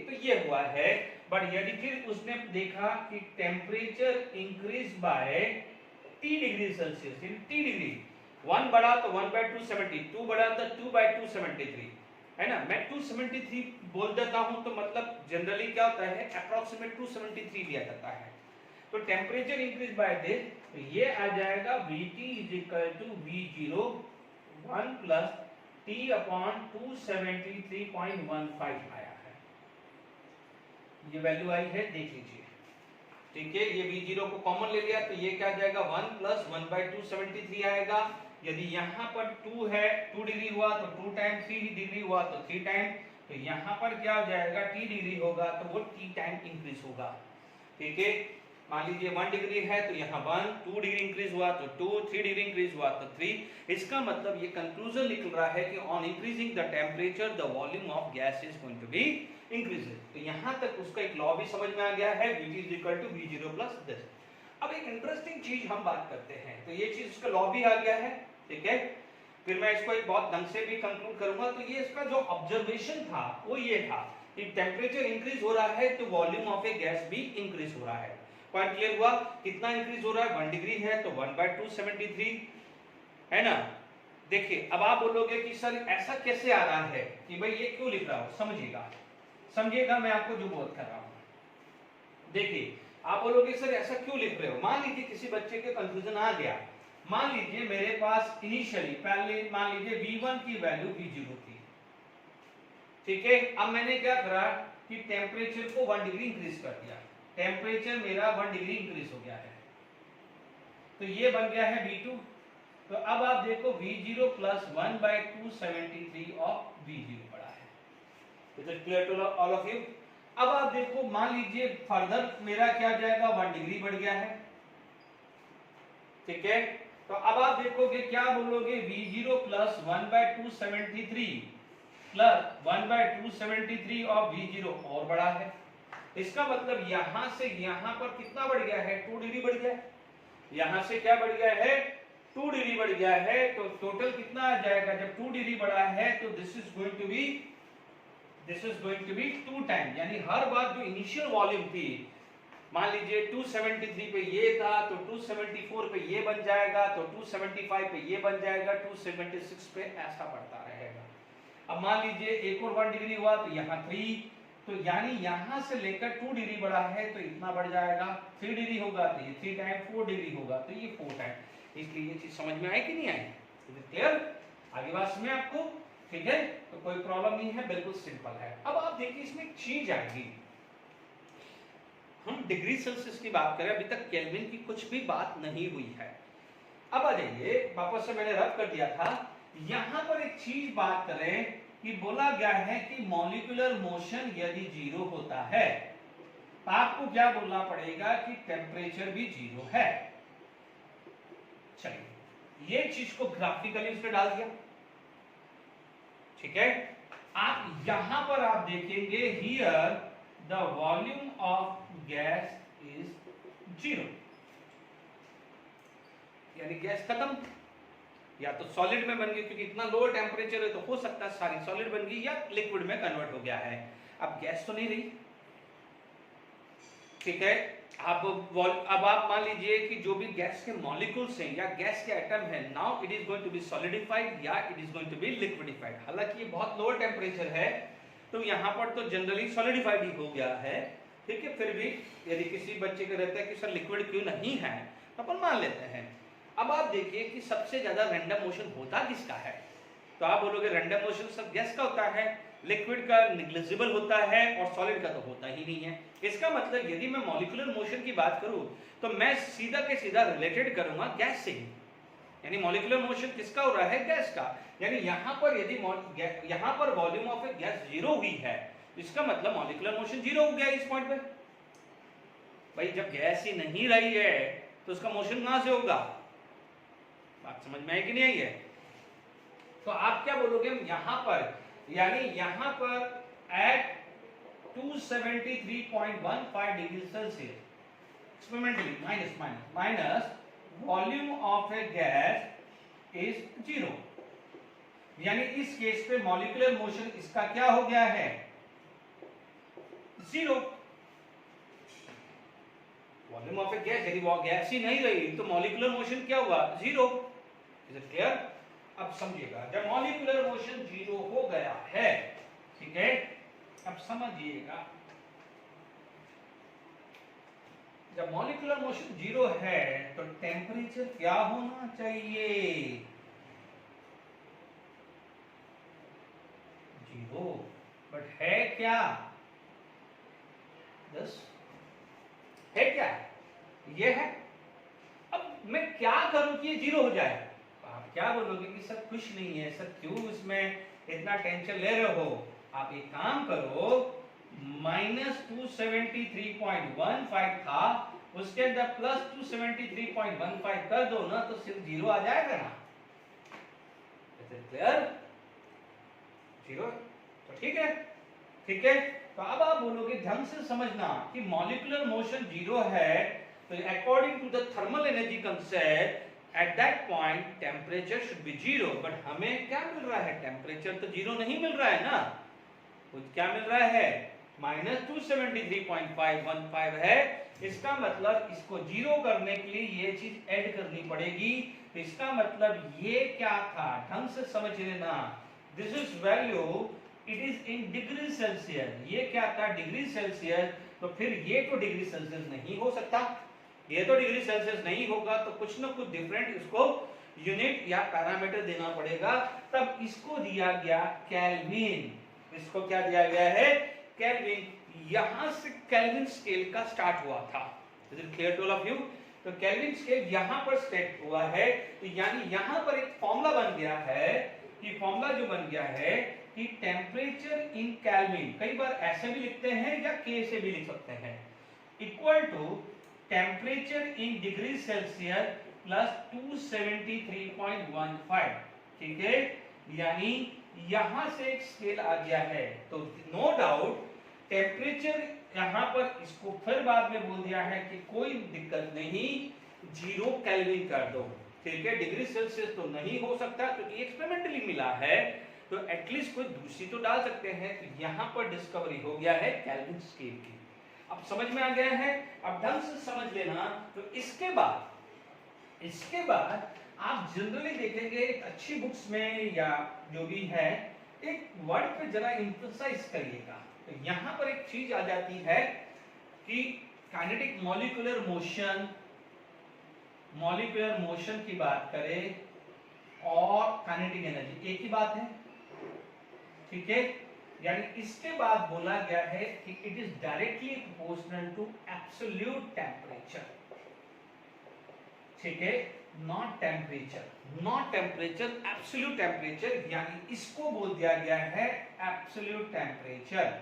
[SPEAKER 1] तो ये हुआ है। बट यदि फिर उसने देखा कि temperature increase by T degree Celsius, T degree, 1 बढ़ा तो 1/270, 2 बढ़ा तो 2/273, है ना। मैं 273 बोल देता हूं तो मतलब जनरली क्या होता है, अप्रोक्सीमेट 273 लिया जाता है। तो टेम्परेचर इंक्रीज बाय दिस, तो ये आ जाएगा Vt V0 1 + T/273.15 आया है, ये वैल्यू आई है, देख लीजिए, ठीक है। ये V0 को कॉमन ले लिया तो ये क्या आ जाएगा, 1 + 1/273 आएगा। यदि यहाँ पर 2 है, 2 डिग्री हुआ तो 2 टाइम, 3 डिग्री हुआ तो 3 टाइम, तो यहाँ पर क्या हो जाएगा, T डिग्री होगा तो वो T टाइम इंक्रीज होगा, ठीक है। मान लीजिए 1 डिग्री है तो यहाँ 1, 2 डिग्री इंक्रीज हुआ तो 2, 3 डिग्री इंक्रीज हुआ तो 3। इसका मतलब ये कंक्लूजन निकल रहा है कि on increasing the temperature the volume of gas is going to be increases. तो यहाँ तक उसका एक लॉ भी समझ में आ गया है, Vt is equal to V0 plus this. अब एक इंटरेस्टिंग चीज हम बात करते हैं, तो ये चीज उसका लॉ भी आ गया है, ठीक है। फिर मैं इसको एक बहुत ढंग से भी कंक्लूड करूंगा। तो ये इसका जो ऑब्जर्वेशन था वो ये था कि टेम्परेचर इंक्रीज हो रहा है तो वॉल्यूम ऑफ ए गैस भी इंक्रीज हो रहा है। पॉइंट क्लियर हुआ? कितना इंक्रीज हो रहा है? 1 डिग्री है तो 1/273 है ना। देखिए अब आप बोलोगे कि सर ऐसा कैसे आ रहा है कि भाई ये क्यों लिख रहा हूं, समझिएगा मैं आपको जो बोल कर रहा हूं। देखिए आप बोलोगे सर ऐसा क्यों लिख रहे हो। मान लीजिए किसी बच्चे के कंफ्यूजन आ गया। मान लीजिए मेरे पास इनिशियली पहले मान लीजिए V1 की वैल्यू V0 थी, ठीक है। अब मैंने क्या करा कि टेम्परेचर को 1 डिग्री इंक्रीज कर दिया, टेम्परेचर मेरा 1 डिग्री इंक्रीज हो गया है, तो ये बन गया है V2। तो अब आप देखो V0 प्लस 1/273 ऑफ V0 पड़ा है। Is it clear to all of you? अब आप देखो मान लीजिए फर्दर मेरा क्या जाएगा, 1 डिग्री बढ़ गया है, ठीक है। तो अब आप देखोगे क्या बोलोगे, V0 plus 1/273 plus 1/273 of V0 और बड़ा है। इसका मतलब यहां से यहां पर कितना बढ़ गया है, 2 डिग्री बढ़ गया है। यहां से क्या बढ़ गया है, 2 डिग्री बढ़ गया है। तो टोटल कितना आ जाएगा, जब 2 डिग्री बढ़ा है तो this is going to be 2 time, यानी हर बार जो इनिशियल वॉल्यूम थी, मान लीजिए 273 पे ये था तो 274 पे ये बन जाएगा, तो 275 पे ये बन जाएगा, 276 पे ऐसा बढ़ता रहेगा। अब मान लीजिए एक और 1 डिग्री हुआ तो यहाँ 3, तो यानी यहां से लेकर 2 डिग्री बढ़ा है तो इतना बढ़ जाएगा। 3 डिग्री होगा तो ये 3 टाइम, 4 डिग्री होगा तो ये 4 टाइम। इसलिए ये चीज समझ में आई कि नहीं आई? क्लियर? आगे बात में आपको, ठीक है। तो कोई प्रॉब्लम नहीं है, बिल्कुल सिंपल है। अब आप देखिए इसमें एक चीज आएगी, हम डिग्री सेल्सियस की बात करें, अभी तक केल्विन की कुछ भी बात नहीं हुई है। अब आ जाइए, वापस से मैंने रब कर दिया था, यहां पर एक चीज बात करें कि बोला गया है कि मॉलिक्यूलर मोशन यदि 0 होता है तो आपको क्या बोलना पड़ेगा कि टेम्परेचर भी 0 है। चलिए ये चीज को ग्राफिकली उसने डाल दिया, ठीक है। आप यहां पर आप देखेंगे here the volume of gas is 0, यानी गैस खत्म, या तो सॉलिड में बन गई, क्योंकि इतना लोअर टेम्परेचर है तो हो सकता है सारी सॉलिड बन गई, या लिक्विड में कन्वर्ट हो गया है। अब गैस तो नहीं रही, ठीक है। अब आप मान लीजिए कि जो भी गैस के मॉलिक्यूल्स हैं या गैस के एटम है, now it is going to be solidified या it is going to be liquidified. हालांकि ये बहुत लोअर टेम्परेचर है तो यहाँ पर तो जनरली सॉलिडिफाइड ही हो गया है, ठीक है। फिर भी यदि किसी बच्चे को रहता है कि सर लिक्विड क्यों नहीं है, अपन मान लेते हैं। अब आप देखिए कि सबसे ज्यादा रैंडम मोशन होता किसका है, तो आप बोलोगे रैंडम मोशन सब गैस का होता है, लिक्विड का निग्लिजिबल होता है और सॉलिड का तो होता ही नहीं है। इसका मतलब यदि मैं मॉलिक्यूलर मोशन की बात करूं तो मैं सीधा के सीधा रिलेटेड करूंगा गैस से ही, यानी मॉलिक्यूलर मोशन किसका हो रहा है, गैस का। यानी यहां पर यदि यहां पर वॉल्यूम ऑफ ए गैस 0 हुई है, इसका मतलब मॉलिक्यूलर मोशन 0 हो गया इस पॉइंट पे। भाई जब गैस ही नहीं रही है तो उसका मोशन कहां से होगा, बात समझ में आई कि नहीं आई है? तो आप क्या बोलोगे यहां पर, यानी यहां पर at 273.15 degree Celsius experimentally minus volume of a gas is 0, यानी इस केस पे मॉलिक्यूलर मोशन इसका क्या हो गया है, 0। वॉल्यूम ऑफ ए गैस, यदि वो गैस ही नहीं रही तो मॉलिक्यूलर मोशन क्या हुआ, 0। Is it clear? अब समझिएगा, जब मॉलिक्यूलर मोशन 0 हो गया है, ठीक है, अब समझिएगा, जब मॉलिक्यूलर मोशन 0 है तो टेम्परेचर क्या होना चाहिए, 0। बट है क्या, 10 है क्या, ये है। अब मैं क्या करूं कि ये 0 हो जाए, आप क्या बोलोगे कि सर कुछ नहीं है, सर क्यों इसमें इतना टेंशन ले रहे हो। आप एक काम करो, -273.15 था उसके अंदर प्लस 273.15 कर दो ना तो सिर्फ जीरो आ जाएगा ना, क्लियर, जीरो, तो ठीक है, ठीक है। तो अब आप बोलोगे ढंग से समझना कि मॉलिक्यूलर मोशन जीरो है, तो according to the thermal energy concept at that point temperature should be zero, but हमें क्या मिल रहा है, टेम्परेचर तो जीरो नहीं मिल रहा है ना, कुछ क्या मिल रहा है, -273.515 है। इसका मतलब इसको जीरो करने के लिए ये चीज ऐड करनी पड़ेगी, तो इसका मतलब ये क्या था, ढंग से समझ लेना, this is value, it is in degree Celsius, ये क्या था, डिग्री सेल्सियस, तो फिर ये तो डिग्री सेल्सियस नहीं हो सकता, ये तो डिग्री सेल्सियस नहीं होगा, तो कुछ ना कुछ डिफरेंट इसको यूनिट या पैरामीटर देना पड़ेगा, तब इसको दिया गया केल्विन, इसको क्या दिया गया है, केल्विन, यहां से केल्विन स्केल का स्टार्ट हुआ था, is it clear to all of you, तो केल्विन स्केल यहां पर स्टार्ट हुआ है, तो यानी यहां पर एक फॉर्मूला बन गया है, कि फॉर्मूला जो बन गया है कि टेम्परेचर इन केल्विन, कई बार ऐसे भी लिखते हैं या के से भी लिख सकते हैं, equal to temperature in degree Celsius plus 273.15, ठीक है, यानी यहां से एक स्केल आ गया है, तो नो डाउट टेम्परेचर यहां पर इसको फिर बाद में बोल दिया है कि कोई दिक्कत नहीं, 0 केल्विन कर दो, ठीक है, डिग्री सेल्सियस तो नहीं हो सकता क्योंकि एक्सपेरिमेंटली मिला है, तो एटलीस्ट कोई दूसरी तो डाल सकते हैं, तो यहां पर डिस्कवरी हो गया है केल्विन स्केल की, अब समझ में आ गया है, अब ढंग से समझ लेना, तो इसके बाद आप जनरली देखेंगे अच्छी बुक्स में या जो भी है, एक वर्ड पे जरा एम्फसाइज करिएगा, तो यहां पर एक चीज आ जाती है कि काइनेटिक मॉलिक्यूलर मोशन की बात करें और काइनेटिक एनर्जी एक ही बात है, ठीक है, यानी इसके बाद बोला गया है कि it is directly proportional to absolute temperature, ठीक है, नॉट टेम्परेचर एब्सोल्यूट टेम्परेचर, यानी इसको बोल दिया गया है एब्सोल्यूट टेम्परेचर,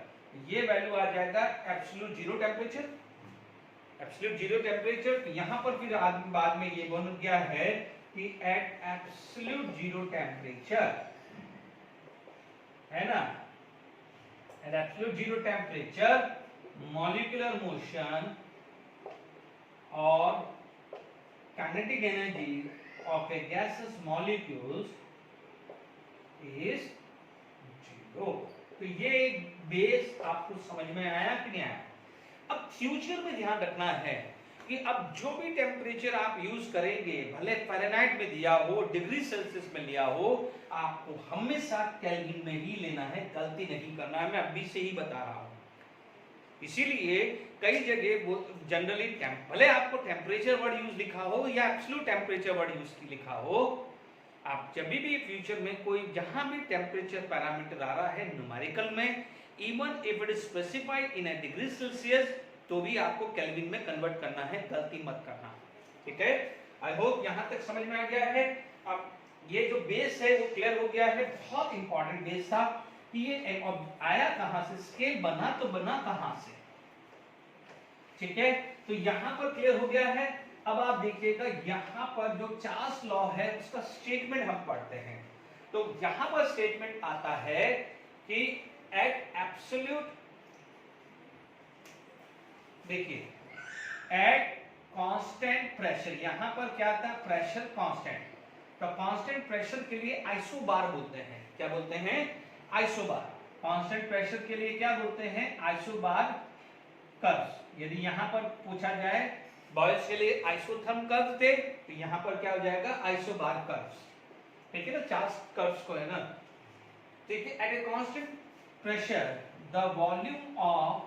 [SPEAKER 1] ये वैल्यू आ जाएगा एब्सोल्यूट जीरो टेम्परेचर, तो यहां पर फिर बाद में ये बन गया है कि एट एब्सोल्यूट जीरो टेम्परेचर, है ना, at absolute zero temperature molecular motion और kinetic energy of a gaseous molecules is zero, तो ये एक बेस आपको समझ में आया कि नहीं आया। अब फ्यूचर में ध्यान रखना है कि अब जो भी टेम्परेचर आप यूज करेंगे, भले फ़ारेनहाइट में दिया हो, डिग्री सेल्सियस में लिया हो, आपको हमेशा केल्विन में ही लेना है, गलती नहीं करना है, मैं अभी से ही बता रहा हूं। इसीलिए कई जगह जनरली भले आपको टेम्परेचर वर्ड यूज लिखा हो या एब्सोल्यूट टेम्परेचर वर्ड यूज लिखा हो, आप जब भी फ्यूचर में कोई जहां भी टेम्परेचर पैरामीटर आ रहा है न्यूमेरिकल में, even if it is specified in a degree Celsius, तो भी आपको केल्विन में कन्वर्ट करना है, गलती मत करना, ठीक है। आई होप यहां तक समझ में आ गया है। अब ये जो बेस है वो क्लियर हो गया है, बहुत इंपॉर्टेंट बेस था कि ये आया कहां से, स्केल बना तो बना कहां से, ठीक है, तो यहां पर क्लियर हो गया है। अब आप देखिएगा यहां पर जो चार्ल्स लॉ है उसका स्टेटमेंट हम पढ़ते हैं, तो यहां पर स्टेटमेंट आता है कि एट एब्सोल्यूट, देखिए एट कांस्टेंट प्रेशर, यहां पर क्या था, प्रेशर कांस्टेंट, तो कांस्टेंट प्रेशर के लिए आइसोबार बोलते हैं, क्या बोलते हैं, आइसोबार, कांस्टेंट प्रेशर के लिए क्या बोलते हैं, आइसोबार कर्व्स। यदि यहां पर पूछा जाए बॉयज के लिए आइसोथर्म कर्व थे, तो यहां पर क्या हो जाएगा, आइसोबार कर्व्स, ठीक है ना, चार्ल्स कर्व्स को है ना, ठीक है। At a constant pressure the volume of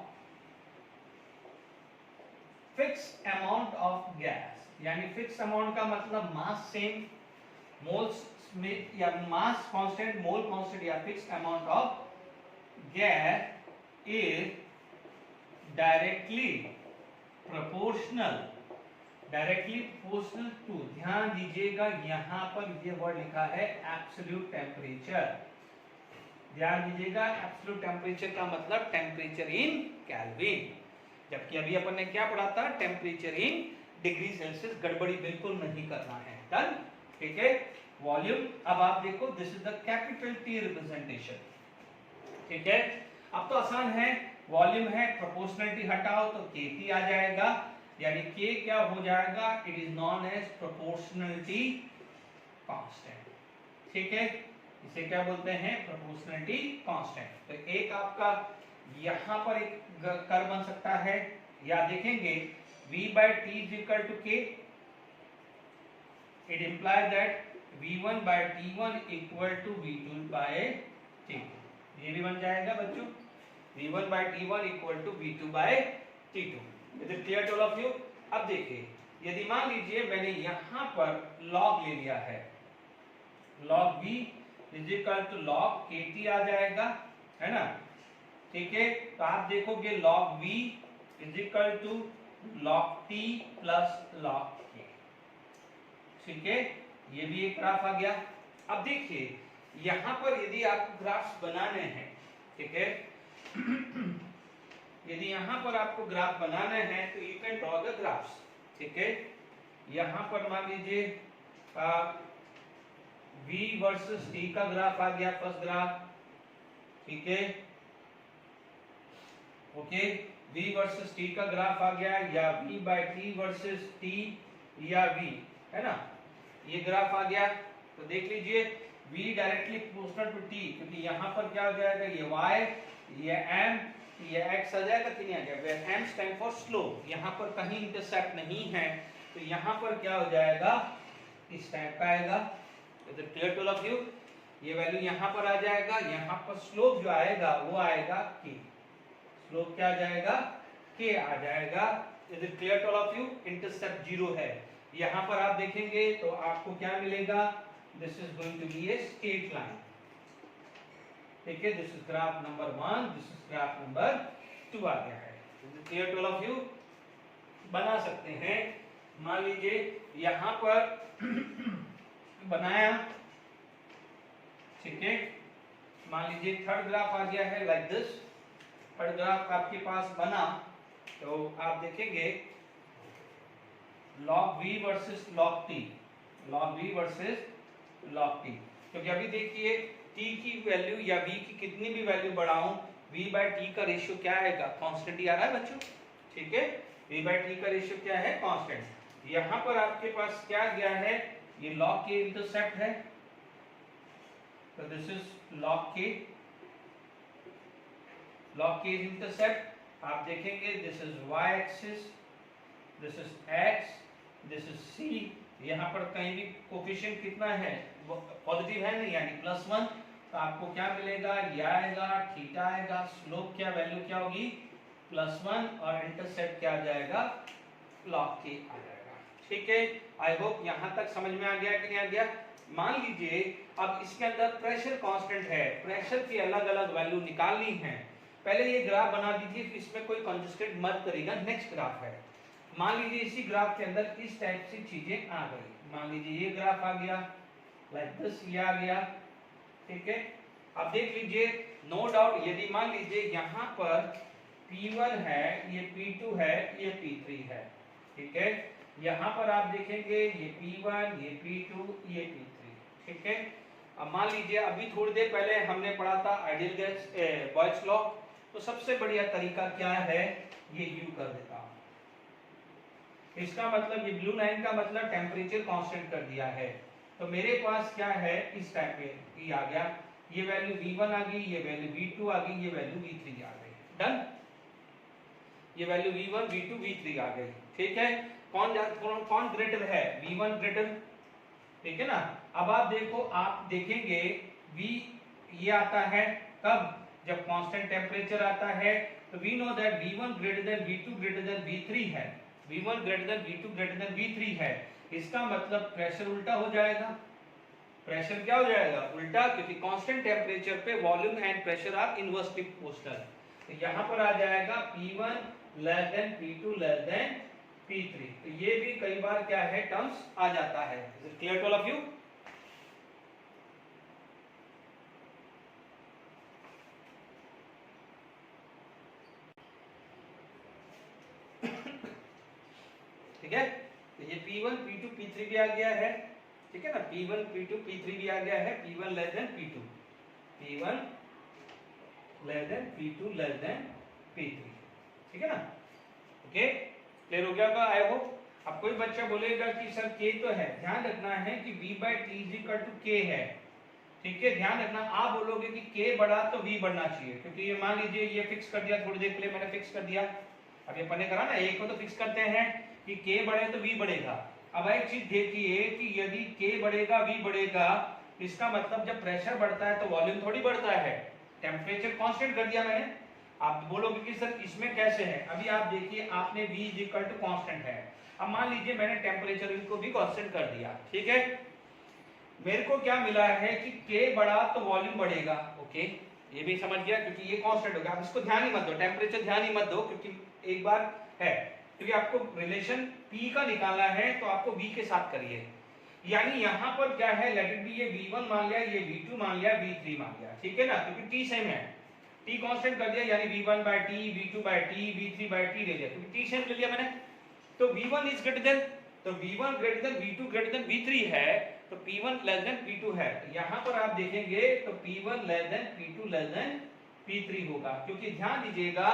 [SPEAKER 1] fix amount of gas, यानी फिक्स अमाउंट का मतलब मास सेम, मोल्स में या मास कांस्टेंट, मोल कांस्टेंट या fix amount of gas is directly proportional to, ध्यान दीजिएगा यहां पर ये वर्ड लिखा है एब्सोल्यूट टेम्परेचर, ध्यान दीजिएगा एब्सोल्यूट टेम्परेचर का मतलब टेम्परेचर इन केल्विन, जबकि अभी अपन ने क्या पढ़ा था, टेम्परेचर इन डिग्री सेल्सियस, गड़बड़ी बिल्कुल नहीं करना है। डन, ठीक है। वॉल्यूम, अब आप देखो this is the capital T representation, ठीक है। अब तो आसान है, वॉल्यूम है, प्रोपोर्शनलिटी हटाओ तो केटी आ जाएगा, यानी के क्या हो जाएगा, it is known as proportionality constant, ठीक है। इसे क्या बोलते हैं, प्रोपोर्शनलिटी कांस्टेंट। तो एक आपका यहां पर एक कर्व बन सकता है, या देखेंगे v by t is equal to k, it implies that v1 by t1 equal to v2 by t2, ये भी बन जाएगा बच्चों, v1 by t1 equal to v2 by t2। Is it clear to all of you? अब देखिए, यदि मान लीजिए मैंने यहां पर log ले लिया है, log v is equal to log kt आ जाएगा, है ना, ठीक है। तो आप देखोगे log v is equal to log t plus log k, ठीक है। ये भी एक ग्राफ आ गया। अब देखिए यहां पर यदि आपको ग्राफ्स बनाने हैं, ठीक है, यदि यहां पर आपको ग्राफ बनाने हैं तो you can draw the graphs, ठीक है। यहां पर मान लीजिए v वर्सेस t का ग्राफ आ गया, फर्स्ट ग्राफ, ठीक है, ओके। v वर्सेस t का ग्राफ आ गया, या v by t versus t, या v, है ना, ये ग्राफ आ गया। तो देख लीजिए v directly proportional to t, क्योंकि यहाँ पर क्या हो जाएगा, ये y, ये m, ये x आ जाएगा कि नहीं आ जाएगा, where m stand for slope, यहाँ पर कहीं इंटरसेप्ट नहीं है, तो यहाँ पर क्या हो जाएगा, इस टाइप का आएगा। Is it clear to all of you? ये वैल्यू यहाँ पर आ जाएगा, यहाँ पर स्लोप जो आएगा वो आएगा k, स्लोप क्या आ जाएगा, k आ जाएगा। Is it clear to all of you? Intercept 0 है। यहाँ पर आप देखेंगे तो आपको क्या मिलेगा, this is going to be a straight line, ठीक है। This is graph number 1, this is graph number 2 आ गया है। Is it clear to all of you? बना सकते हैं, मान लीजिए यहाँ पर बनाया, ठीक है, मान लीजिए थर्ड ग्राफ आ गया है लाइक दिस, थर्ड ग्राफ आपके पास बना, तो आप देखेंगे log v versus log t, log v versus log t, क्योंकि अभी देखिए t की वैल्यू या v की कितनी भी वैल्यू बढ़ाऊं, v by t का रेशियो क्या आएगा, कांस्टेंट ही आ रहा है बच्चों, ठीक है। v by t का रेशियो क्या है, कांस्टेंट। यहाँ पर आपके पास क्या गया है, ये log k इंटरसेप्ट है, तो this is log k, log k is intercept. आप देखेंगे this is y axis, this is x, this is c, यहाँ पर कहीं भी कोफिशिएंट कितना है, पॉजिटिव है नहीं, यानी +1, तो आपको क्या मिलेगा, ये आएगा, थीटा आएगा, स्लोप क्या वैल्यू क्या होगी, +1, और इंटरसेप्ट क्या आ जाएगा, log k आ जाएगा, ठीक है। आई होप यहाँ तक समझ में आ गया कि नहीं आ गया। मान लीजिए अब इसके अंदर प्रेशर कांस्टेंट है, प्रेशर की अलग अलग वैल्यू निकालनी है, पहले ये ग्राफ बना दीजिए, फिर इसमें कोई कंजस्टेड मत करिएगा, नेक्स्ट ग्राफ है। मान लीजिए इसी ग्राफ के अंदर इस टाइप से चीजें आ गई, मान लीजिए ये ग्राफ आ गया लाइक दिस, ये आ गया, ठीक है। अब देख लीजिए, नो डाउट यदि मान लीजिए यहाँ पर P1 है, ये P2 है, ये P3 है, ठीक है। यहाँ पर आप देखेंगे ये P1, ये P2, ये P3, ठीक है। अब मान लीजिए अभी थोड़ी देर पहले हमने पढ़ा था आइडियल गैस बॉयल्स लॉ, तो सबसे बढ़िया तरीका क्या है, ये U कर देता हूं, इसका मतलब ये ब्लू लाइन का मतलब टेम्परेचर कांस्टेंट कर दिया है, तो मेरे पास क्या है, इस टाइप में आ गया, ये वैल्यू V1 आ गई, ये वैल्यू V2 आ गई, ये वैल्यू V3 आ गई, डन। ये वैल्यू V1, V2, V3 आ गई, ठीक है। कौन ग्रेटर है, V1 ग्रेटर, ठीक है ना। अब आप देखो, आप देखेंगे V ये आता है कब, जब कांस्टेंट टेम्परेचर आता है, तो we know that V1 greater than V2 greater than V3 है, V1 greater than V2 greater than V3 है, इसका मतलब प्रेशर उल्टा हो जाएगा, प्रेशर क्या हो जाएगा, उल्टा, क्योंकि कांस्टेंट टेम्परेचर पे volume and pressure are inversely proportional. तो यहाँ पर आ जाएगा P1 less than P2 less than P3, तो ये भी कई बार क्या है, टर्म्स आ जाता है। Is it clear to all of you? है। तो ये P1 P2 P3 भी आ गया है, ठीक है ना, P1 P2 P3 भी आ गया है, P1 less than P2, P1 less than P2 less than P3, ठीक है ना। ओके, क्लियर हो गया होगा आई होप। अब कोई बच्चा बोलेगा कि सर K तो है, ध्यान रखना है कि V/T K है, ठीक है, ध्यान रखना। आप बोलोगे कि K बढ़ा तो V बढ़ना चाहिए, क्योंकि ये मान लीजिए ये फिक्स कर दिया, थोड़ी देर के लिए मैंने फिक्स कर दिया, अब ये पन्ने करा ना, एक को तो फिक्स करते हैं कि K बढ़े तो V बढ़ेगा। अब एक चीज देखिए कि यदि K बढ़ेगा V बढ़ेगा, इसका मतलब जब प्रेशर बढ़ता है तो वॉल्यूम थोड़ी बढ़ता है, टेम्परेचर कांस्टेंट कर दिया मैंने। आप बोलोगे कि सर इसमें कैसे है, अभी आप देखिए, आपने V कांस्टेंट है, अब मान लीजिए मैंने टेम्परेचर को भी कांस्टेंट कर दिया, ठीक है, मेरे को क्या मिला है कि K बढ़ा तो वॉल्यूम बढ़ेगा। ओके, ये भी समझ गया, क्योंकि ये कांस्टेंट हो गया। आप इसको ध्यान ही मत दो, टेम्परेचर ध्यान ही मत दो, क्योंकि एक बार है, क्योंकि आपको रिलेशन P का निकालना है तो आपको V के साथ करिए। यानी यहाँ पर क्या है, लेट इट बी, ये V1 मान लिया, ये V2 मान लिया, V3 मान लिया, ठीक है ना, क्योंकि T सेम है, T कांस्टेंट कर दिया, यानी V1/T, V2/T, V3/T ले लिया, क्योंकि T सेम ले लिया मैंने। तो V1 इज ग्रेटर देन, तो V1 greater than V2 greater than V3 है, तो P1 लेस देन P2 है। तो यहाँ पर आप देखेंगे तो P1 less than P2 less than P3 होगा, क्योंकि ध्यान दीजिएगा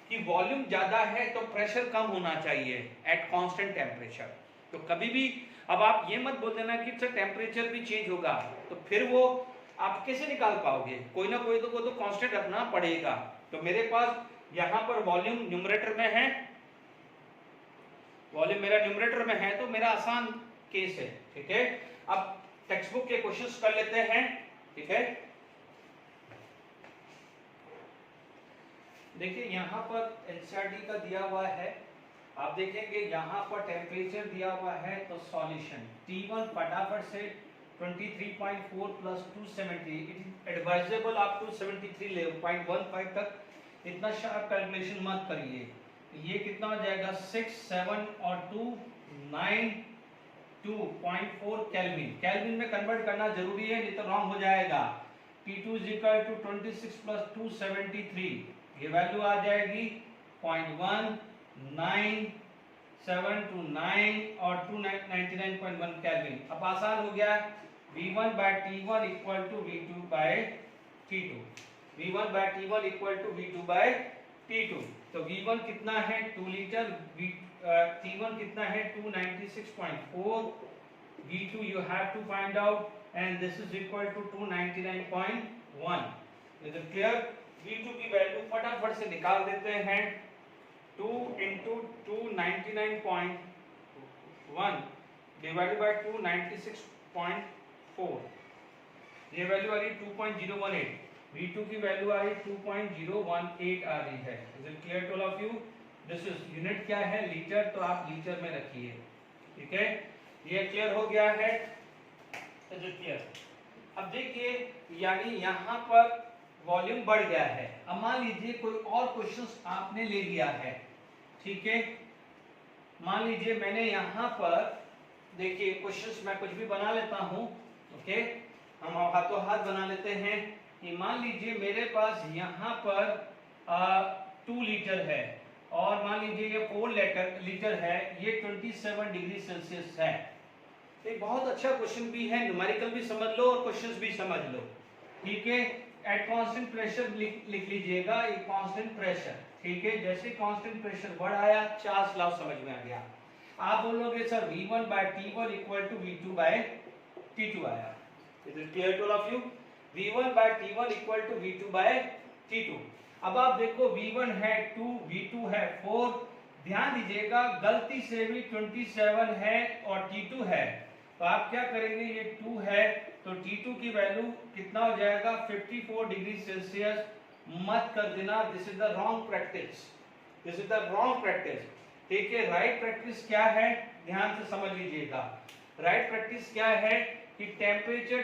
[SPEAKER 1] कि वॉल्यूम ज्यादा है तो प्रेशर कम होना चाहिए एट कांस्टेंट टेम्परेचर। तो कभी भी अब आप ये मत बोल देना कि सर टेम्परेचर भी चेंज होगा, तो फिर वो आप कैसे निकाल पाओगे, कोई ना कोई तो कांस्टेंट रखना पड़ेगा। तो मेरे पास यहाँ पर वॉल्यूम न्यूमरेटर में है, वॉल्यूम मेरा न्यूमरेटर में है, तो मेरा आसान केस है, ठीक है। अब टेक्स्ट बुक के क्वेश्चंस कर लेते हैं, ठीक है। देखिए यहाँ पर एनसीईआरटी का दिया हुआ है, आप देखेंगे यहाँ पर टेम्परेचर दिया हुआ है, तो सॉल्यूशन T1 फटाफट से 23.4 प्लस 270, इट इज एडवाइजेबल आप टू 73 ले 0.15 तक, इतना शार्प कैलकुलेशन मत करिए। ये कितना हो जाएगा, 6 7 और 2 9 2.4 केल्विन, केल्विन में कन्वर्ट करना जरूरी है, नहीं तो रॉन्ग हो जाएगा। T2 is equal to 26 plus 273, ये वैल्यू आ जाएगी 0.1979 और 299.1 केल्विन। अब आसान हो गया, V1/T1 equal to V2/T2, V1/T1 equal to V2/T2। तो V1 कितना है 2 लीटर, T1 कितना है 296.4, V2 you have to find out and this is equal to 299.1। Is it clear? V2 की वैल्यू फटाफट से निकाल देते हैं, 2 into 299.1 divided by 296.4, ये वैल्यू आ रही 2.018, V2 की वैल्यू आ रही 2.018 आ रही है। Is it clear to all of you? This is unit क्या है, लीटर, तो आप लीटर में रखिए, ठीक है। ये क्लियर हो गया है, Is it clear? अब देखिए, यानी यहाँ पर वॉल्यूम बढ़ गया है। अब मान लीजिए कोई और क्वेश्चंस आपने ले लिया है, ठीक है, मान लीजिए मैंने यहाँ पर, देखिए क्वेश्चंस मैं कुछ भी बना लेता हूँ, ओके, हम हाथों हाथ बना लेते हैं। कि मान लीजिए मेरे पास यहाँ पर 2 लीटर है, और मान लीजिए ये 4 लीटर है, ये 27 डिग्री सेल्सियस है। एक बहुत अच्छा क्वेश्चन भी है, न्यूमेरिकल भी समझ लो और क्वेश्चंस भी समझ लो, ठीक है। एट कांस्टेंट प्रेशर लिख लीजिएगा, एक कांस्टेंट प्रेशर, ठीक है। जैसे कांस्टेंट प्रेशर बढ़ आया, चार्ल्स लॉ समझ में आ गया। आप बोलोगे sir V1/T1 equal to V2/T2 आया। Is it clear to all of you? V1/T1 equal to V2/T2। अब आप देखो V1 है 2, V2 है 4, ध्यान दीजिएगा गलती से भी 27 है और T2 है, तो आप क्या करेंगे, ये 2 है तो T2 की वैल्यू कितना हो जाएगा 54 डिग्री सेल्सियस, मत कर देना, this is the wrong practice, this is the wrong practice, ठीक है। राइट प्रैक्टिस क्या है, ध्यान से समझ लीजिएगा। राइट प्रैक्टिस क्या है कि टेम्परेचर,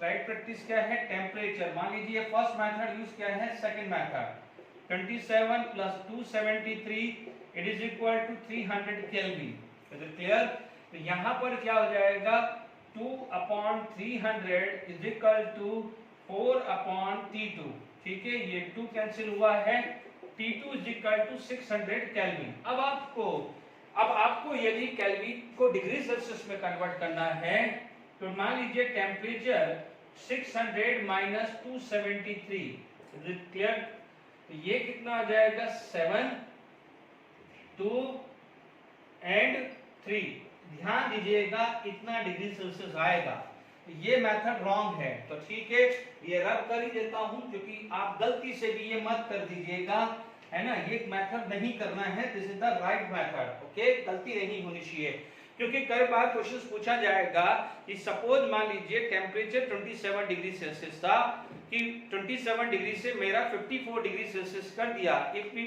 [SPEAKER 1] राइट प्रैक्टिस क्या है, टेम्परेचर, मान लीजिए फर्स्ट मेथड यूज किया है, second method 27 plus 273 it is equal to 300 kelvin. Is it clear? तो यहाँ पर क्या हो जाएगा 2/300 इज इक्वल टू 4/T2, ठीक है, ये 2 कैंसिल हुआ है, T2 is equal to 600 kelvin. अब आपको अब आपको यदि केल्विन को डिग्री सेल्सियस में कन्वर्ट करना है तो मान लीजिए temperature 600 minus 273, is it clear? तो ये कितना आ जाएगा 7, 2 एंड 3। ध्यान दीजिएगा इतना डिग्री सेल्सियस आएगा। ये मेथड रॉन्ग है तो ठीक है, ये रब कर ही देता हूं, क्योंकि आप गलती से भी ये मत कर दीजिएगा, है ना। ये मेथड नहीं करना है, this is the right method, okay. गलती नहीं होनी चाहिए, क्योंकि कई बार क्वेश्चन पूछा जाएगा कि सपोज मान लीजिए टेम्परेचर 27 डिग्री सेल्सियस था, कि 27 डिग्री से मेरा 54 डिग्री सेल्सियस कर दिया। If we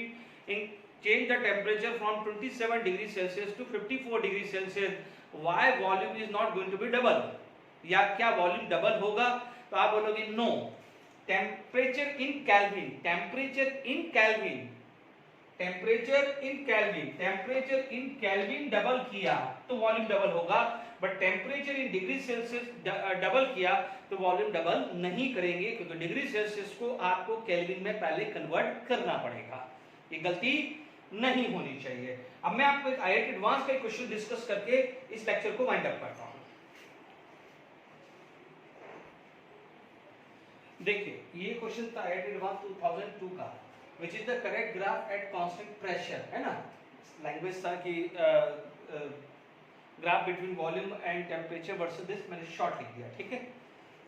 [SPEAKER 1] change the temperature from 27 degree Celsius to 54 degree Celsius, why volume is not going to be double? या क्या वॉल्यूम डबल होगा? तो आप बोलोगे no, temperature in kelvin, temperature in kelvin, temperature in kelvin, temperature in kelvin double किया तो volume double होगा, but temperature in degree Celsius double किया तो वॉल्यूम डबल नहीं करेंगे, क्योंकि डिग्री सेल्सियस को आपको केल्विन में पहले कन्वर्ट करना पड़ेगा। ये गलती नहीं होनी चाहिए। अब मैं आपको एक IIT एडवांस का क्वेश्चन डिस्कस करके इस लेक्चर को वाइंड अप करता हूं। देखिए ये क्वेश्चन था IIT एडवांस 2002 का, which is the correct graph at constant pressure, है ना। लैंग्वेज था कि graph between volume and temperature versus this, मैंने शॉर्ट लिख दिया, ठीक है।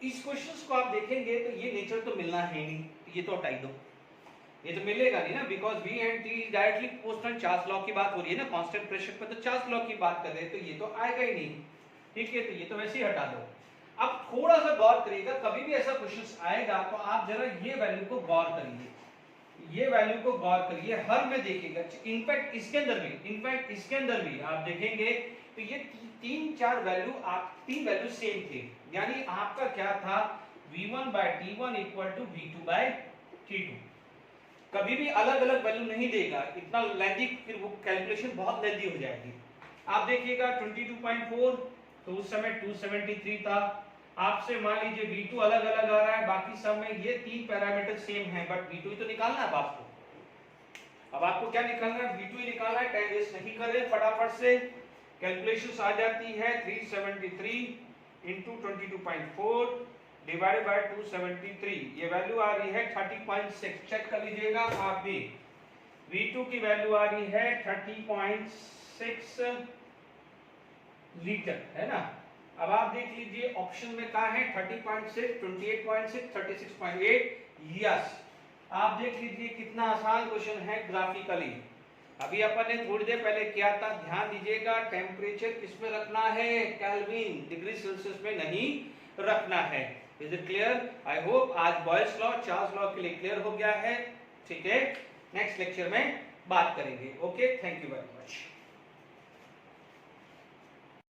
[SPEAKER 1] इस क्वेश्चंस को आप देखेंगे तो ये नेचर तो मिलना है नहीं, ये तो हटाई दो, ये तो मिलेगा नहीं ना, because V and T directly proportional Charles law की बात हो रही है ना, कांस्टेंट प्रेशर पे तो चार्ल्स लॉ की बात कर रहे हैं, तो ये तो आएगा ही नहीं, ठीक है। तो ये तो वैसे ही हटा दो। अब थोड़ा सा गौर करिएगा, कभी भी ऐसा क्वेश्चन आएगा तो आप जरा ये वैल्यू को गौर करिए, ये वैल्यू को गौर करिए, हर में देखिएगा। इनफैक्ट इसके अंदर भी आप देखेंगे तो ये तीन वैल्यू सेम थे, यानी आपका क्या था V1/T1 = V2/T2। कभी भी अलग अलग वैल्यू नहीं देगा, इतना लेंथी, फिर वो कैलकुलेशन बहुत लेंथी हो जाएगी। आप देखिएगा 22.4 तो उस समय 273 था। आपसे मान लीजिए V2 अलग अलग आ रहा है, बाकी सब में ये तीन पैरामीटर सेम हैं, बट V2 ही तो निकालना है आपको। अब आपको क्या निकालना है? V2 ही निकालना है। टाइम वेस्ट नहीं कर रहे, फटाफट से कैलकुलेशंस आ जाती है। 373 × 22.4 डिवाइडेड बाय 273, ये वैल्यू आ रही है 30.6। चेक कर लीजिएगा आप भी, V2 की वैल्यू आ रही है 30.6 लीटर, है ना। अब आप देख लीजिए ऑप्शन में कहा है 30.6, 28.6, 36.8। यस, आप देख लीजिए कितना आसान क्वेश्चन है ग्राफिकली। अभी अपन ने थोड़ी देर पहले किया था, ध्यान दीजिएगा। टेम्परेचर किस में रखना है? केल्विन, डिग्री सेल्सियस में नहीं रखना है। Is it clear? I hope आज बॉयल्स लॉ, चार्ल्स लॉ के लिए क्लियर हो गया है, ठीक है। नेक्स्ट लेक्चर में बात करेंगे। Okay, thank you very much.